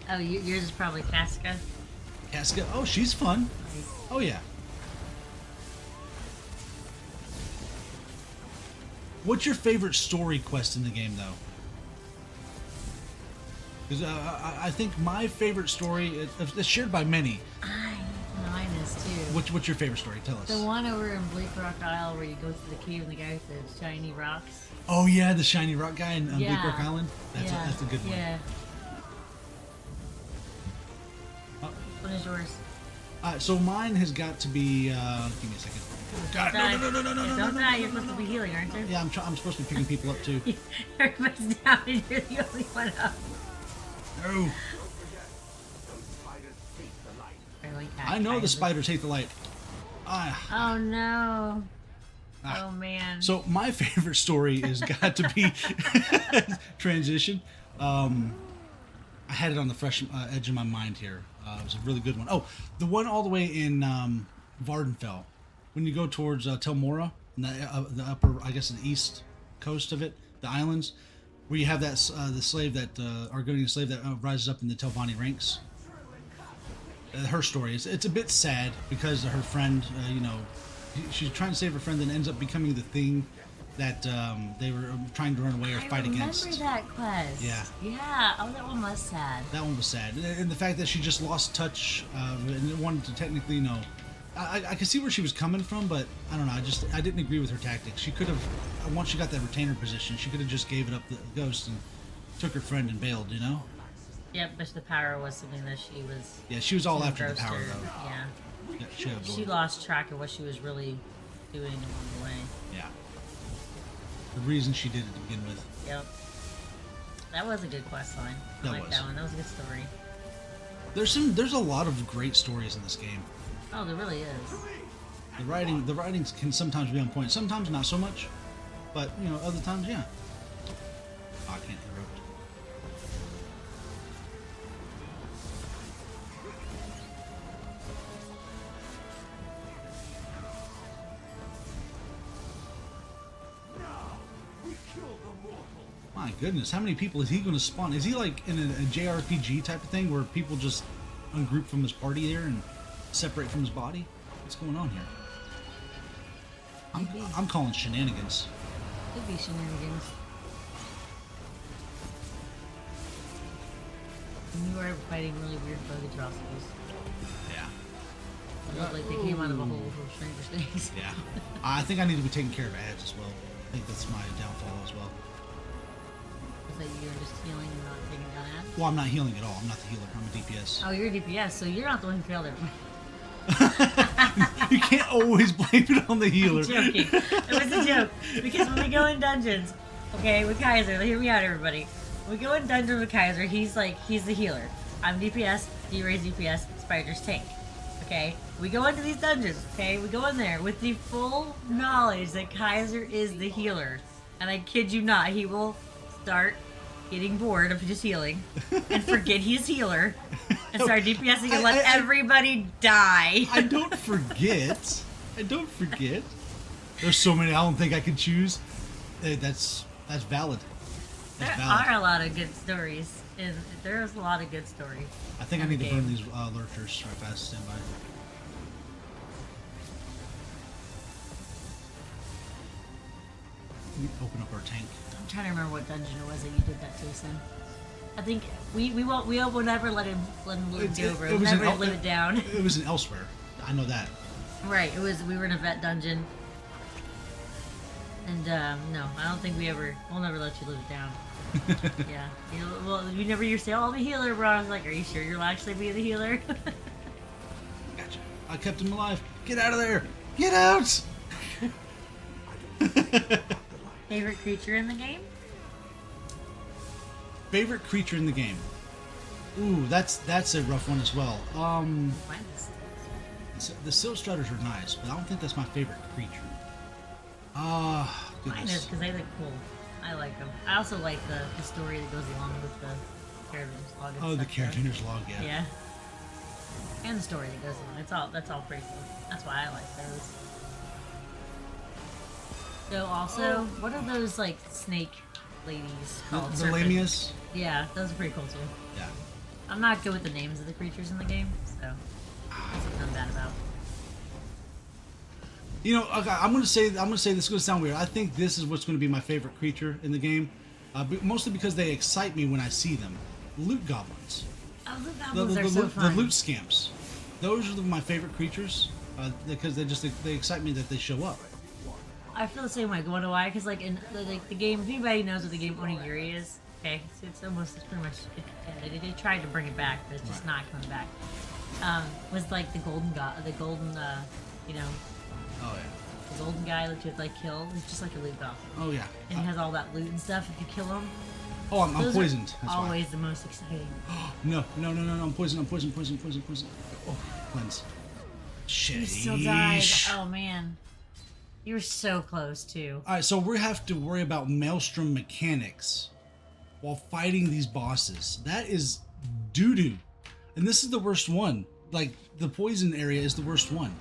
oh, yours is probably Casca. Casca. Oh, she's fun. Nice. Oh yeah. What's your favorite story quest in the game, though? Because I think my favorite story is shared by many. Mine is too. What's your favorite story? Tell us. The one over in Bleak Rock Isle where you go through the cave and the guy with the shiny rocks. Oh yeah, the shiny rock guy in Bleak Yeah. Rock Island. That's Yeah. that's a good one. Yeah. Oh. What is yours? So mine has got to be. Give me a second. God, no. Don't die. You're supposed to be healing, aren't you? Yeah, I'm supposed to be picking people up too. Everybody's down and you're the only one up. No. I know the spiders hate the light. Oh no. Oh man. So my favorite story has got to be Transition. I had it on the fresh edge of my mind here. It was a really good one. Oh, the one all the way in Vardenfell. When you go towards Tel Mora, in the upper, I guess, the east coast of it, the islands, where you have that the slave that Argonian slave that rises up in the Telvanni ranks. Her story it's a bit sad because her friend, she's trying to save her friend, then ends up becoming the thing that they were trying to run away or fight against. I remember that quest. Yeah. Yeah. Oh, that one was sad. That one was sad, and the fact that she just lost touch and wanted to technically, I could see where she was coming from, but I don't know. I didn't agree with her tactics. She could have, once she got that retainer position, she could have just gave it up the ghost and took her friend and bailed. Yep, but the power was something that she was. Yeah, she was all she after the engrossed power, her. though. Yeah. Yeah, She lost track of what she was really doing along the way. Yeah. The reason she did it to begin with. Yep. That was a good quest line. I like that one. That was a good story. There's a lot of great stories in this game. Oh, there really is. The writings can sometimes be on point. Sometimes not so much, but other times, yeah. Oh, I can't interrupt. My goodness, how many people is he going to spawn? Is he like in a JRPG type of thing where people just ungroup from his party there and separate from his body? What's going on here? I'm calling shenanigans. Could be shenanigans. And you are fighting really weird bug atrocities. Yeah. They look like they came out of a hole from Stranger Things. Yeah. I think I need to be taking care of ads as well. I think that's my downfall as well. Is that you're just healing and not taking down ads? Well, I'm not healing at all. I'm not the healer. I'm a DPS. Oh, you're a DPS, so you're not the one who failed it. You can't always blame it on the healer. I'm joking. It was a joke. Because when we go in dungeons, okay, with Kaiser, hear me out, everybody. When we go in dungeons with Kaiser, he's the healer. I'm DPS, D-Ray's DPS, Spider's tank. Okay? We go into these dungeons, okay? We go in there with the full knowledge that Kaiser is the healer. And I kid you not, he will start getting bored of just healing and forget he's healer and start DPSing and let everybody die. I don't forget. There's so many I don't think I can choose. That's valid. There are a lot of good stories. And there's a lot of good stories. I think I need to burn these lurchers right fast. Stand by. Open up our tank. I'm trying to remember what dungeon it was that you did that to us in. I think we will never let him live it over. We'll never live it down. It was in Elsewhere. I know that. Right. We were in a vet dungeon. And no, I don't think we'll never let you live it down. Yeah. You never used to say, "Oh, I'll be healer," bro. I was like, "Are you sure you'll actually be the healer?" Gotcha. I kept him alive. Get out of there! Get out! Favorite creature in the game? Favorite creature in the game? Ooh, that's a rough one as well. The Sill Strutters are nice, but I don't think that's my favorite creature. Mine is because they look cool. I like them. I also like the story that goes along with the Caravan's Log. Oh, the Caravan's Log, yeah. Yeah. And the story that goes along. That's all pretty cool. That's why I like those. So also, what are those like snake ladies The, called the serpent. Lamias. Yeah, those are pretty cool too. Yeah. I'm not good with the names of the creatures in the game, so that's something I'm bad about. You know, okay, I'm gonna say this is gonna sound weird. I think this is what's gonna be my favorite creature in the game, mostly because they excite me when I see them. Loot goblins. Oh, loot goblins are so the fun. loot scamps. Those are my favorite creatures because they excite me that they show up. I feel the same way. What do I? Because like in the game, if anybody knows what the game Onigiri is, okay, so it's pretty much they tried to bring it back, but it's just not coming back. Was like the golden you know. Oh yeah. The golden guy that you have to like kill. He's just like a loot goblin. Oh yeah. And he has all that loot and stuff. If you kill him. Oh, I'm Those poisoned. Are That's always why. the most exciting. No, I'm poisoned. Oh, cleanse. Shit. You still died. Oh man. You were so close too. Alright, so we have to worry about maelstrom mechanics while fighting these bosses. That is doo-doo. And this is the worst one. Like, the poison area is the worst one.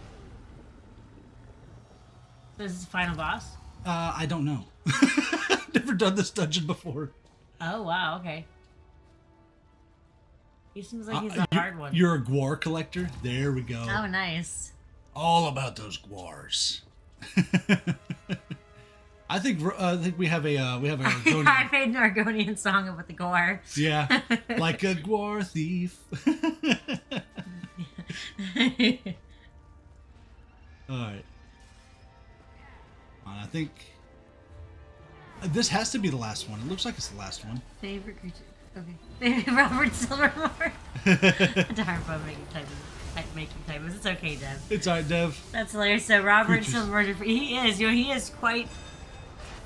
So this is the final boss? I don't know. Never done this dungeon before. Oh wow, okay. He seems like he's a hard one. You're a guar collector? There we go. Oh nice. All about those guars. I think we have a Argonian. I made an Argonian song about the gore. Yeah, like a guar thief. All right. I think this has to be the last one. It looks like it's the last one. Favorite creature. Okay. Robert Silvermore. Darn fun making typos. It's okay, Dev. It's alright, Dev. That's hilarious. So Robert Creatures. Silvermore, he is quite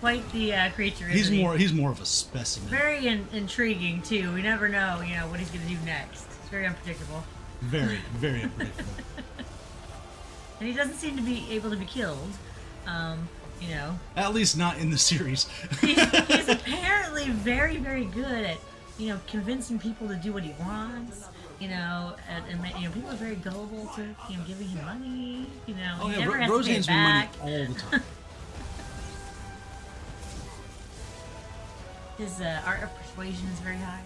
the creature. He's isn't he? more of a specimen. Very intriguing too. We never know, what he's gonna do next. It's very unpredictable. Very, very unpredictable. And he doesn't seem to be able to be killed. At least not in the series. He's apparently very, very good at, convincing people to do what he wants. And people are very gullible to, giving him money. He never has Rose to pay hands it me money back. all the time. His art of persuasion is very high.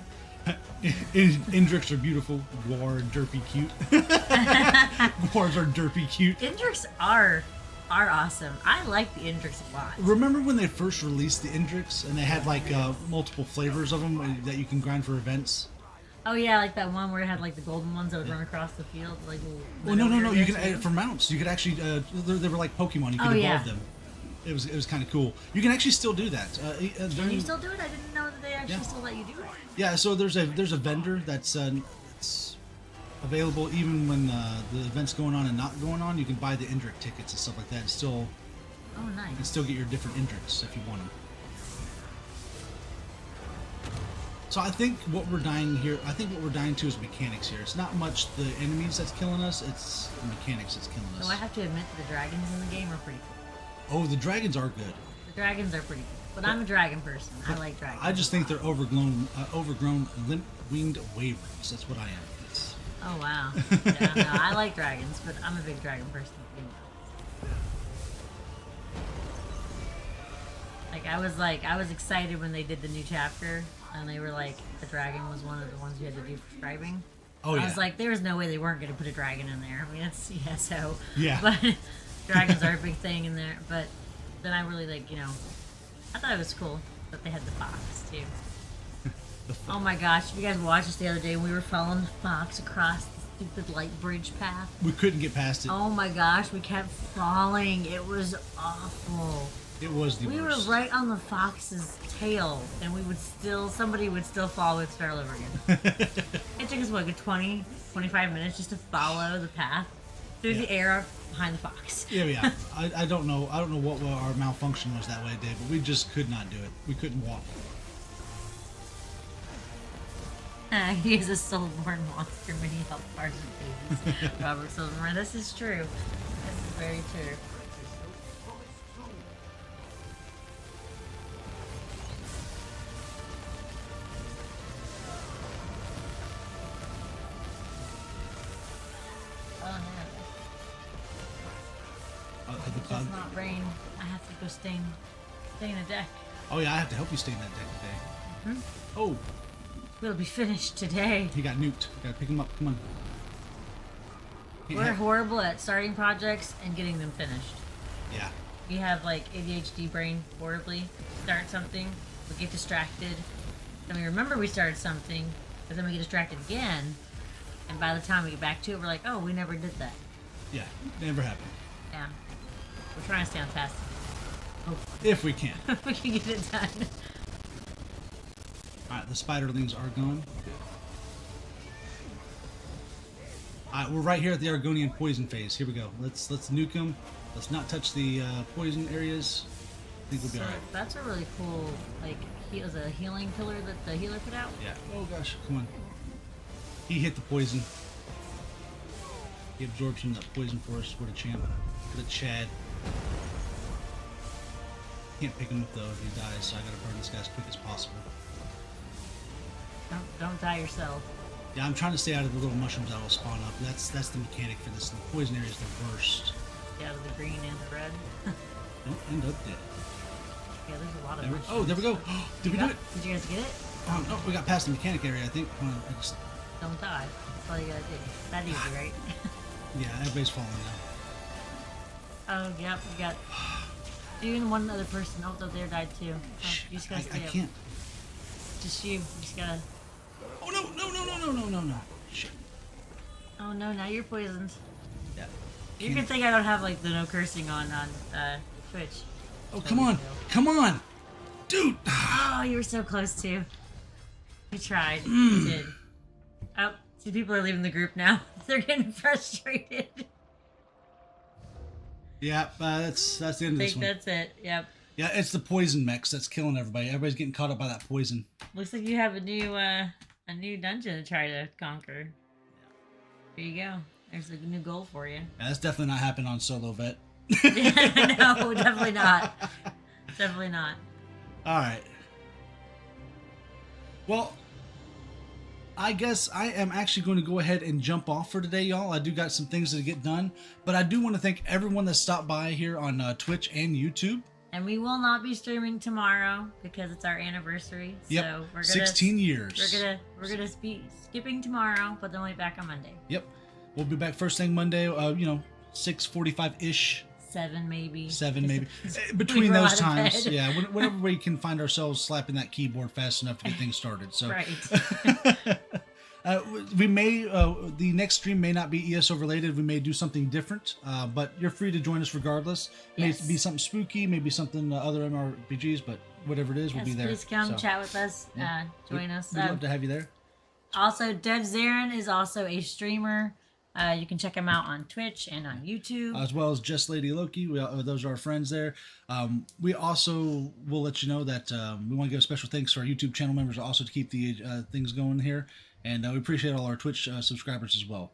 Indriks are beautiful. Guar are derpy cute. Guars are derpy cute. Indriks are awesome. I like the Indriks a lot. Remember when they first released the Indriks and they had like multiple flavors of them that you can grind for events? Oh yeah, like that one where it had like the golden ones that would run across the field, like. Well, no. You can for mounts. You could actually they were like Pokemon. You could evolve them. It was kind of cool. You can actually still do that. Can you still do it? I didn't know that they actually still let you do it. Yeah, so there's a vendor that's it's available even when the event's going on and not going on. You can buy the Indrik tickets and stuff like that, and still get your different Indriks if you want them. So I think what we're dying to is mechanics here. It's not much the enemies that's killing us; it's the mechanics that's killing us. So I have to admit the dragons in the game are pretty cool. Oh, the dragons are good. The dragons are pretty cool. But I'm a dragon person. I like dragons. I just think they're overgrown limp-winged wyverns. That's what I am. Oh wow. Yeah, no, I like dragons, but I'm a big dragon person. I was excited when they did the new chapter, and they were like, the dragon was one of the ones you had to do for scribing. Oh yeah. I was like, there was no way they weren't going to put a dragon in there. I mean, it's ESO. Yeah. But dragons are a big thing in there. But then I really I thought it was cool that they had the fox too. Oh my gosh! If you guys watched this the other day, we were following the fox across the stupid light bridge path. We couldn't get past it. Oh my gosh! We kept falling. It was awful. It was the worst. We were right on the fox's tail, and somebody would still fall. We'd start all over again. It took us like 20-25 minutes just to follow the path through the air behind the fox. Yeah. I don't know what our malfunction was that way, Dave, but we just could not do it. We couldn't walk. He is a soulborn monster. Many help bars and babies. Robert Silvermore. This is true. This is very true. Oh no. It does not rain. I have to go stain a deck. Oh yeah, I have to help you stay in that deck today. Hmm? Oh, We'll be finished today. he got nuked. Gotta pick him up. Come on. We're horrible at starting projects and getting them finished. Yeah. We have like ADHD brain horribly. Start something, we get distracted, then we remember we started something, but then we get distracted again, and by the time we get back to it, we're like, oh, we never did that. Yeah, never happened. Yeah. We're trying to stay on task. If we can. We can get it done. Alright, the spiderlings are gone. Alright, we're right here at the Argonian poison phase. Here we go. Let's nuke them. Let's not touch the poison areas. I think we'll be alright. That's a really cool, like, he was a healing pillar that the healer put out. Yeah. Oh gosh, come on. He hit the poison. He absorbed some of that poison for us. What a champ. What a Chad. Can't pick him up though if he dies, so I gotta burn this guy as quick as possible. Don't die yourself. Yeah, I'm trying to stay out of the little mushrooms that will spawn up. That's the mechanic for this. The poison area is the worst. Yeah, the green and the red. Don't end up dead. Yeah, there's a lot of There oh, there we go. Did we do it? Did you guys get it? No, we got past the mechanic area, I think. Hold on, I just... Don't die. That's all you gotta do. That easy, right? Yeah, everybody's falling now. Oh, yep, you got... Even one other person. Oh, no, they died too. Oh, you just gotta stay I up. can't. Just you. You just gotta... Oh, no. Shit. Oh, no, now you're poisoned. Yeah. You can think I don't have, like, the no cursing on Twitch. Oh, come on. Come on. Dude. Oh, you were so close to. You tried. You did. Oh, see, people are leaving the group now. They're getting frustrated. Yeah, that's the end of I this think one. that's it. Yep. Yeah, it's the poison mechs that's killing everybody. Everybody's getting caught up by that poison. Looks like you have a new dungeon to try to conquer. There you go. There's a new goal for you. Yeah, that's definitely not happening on solo vet. No, definitely not. Definitely not. All right. Well, I guess I am actually going to go ahead and jump off for today, y'all. I do got some things to get done, but I do want to thank everyone that stopped by here on Twitch and YouTube. And we will not be streaming tomorrow because it's our anniversary. Yep. So we're gonna 16 years. We're gonna be skipping tomorrow, but then we'll be back on Monday. Yep. We'll be back first thing Monday. 6:45 ish. 7 maybe. 7 maybe. We Between roll those out of times, bed. yeah. Whenever we can find ourselves slapping that keyboard fast enough to get things started. So. Right. We may, the next stream may not be ESO related. We may do something different, but you're free to join us regardless. Yes. May be something spooky, maybe something other MMORPGs, but whatever it is, we'll be there. Please come So, chat with us. yeah. Join us. We'd love to have you there. Also, Dev Zarin is also a streamer. You can check him out on Twitch and on YouTube. As well as Just Lady Loki. Those are our friends there. We also will let you know that we want to give a special thanks to our YouTube channel members also to keep the things going here. And we appreciate all our Twitch subscribers as well.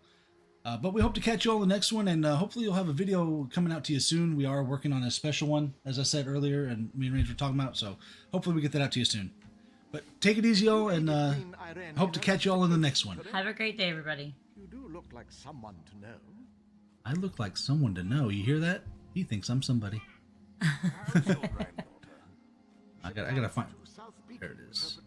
But we hope to catch you all in the next one, and hopefully you'll have a video coming out to you soon. We are working on a special one, as I said earlier, and me and Range were talking about, so hopefully we get that out to you soon. But take it easy, y'all, and hope to catch you all in the next one. Have a great day, everybody. You do look like someone to know. I look like someone to know. You hear that? He thinks I'm somebody. I gotta find... There it is.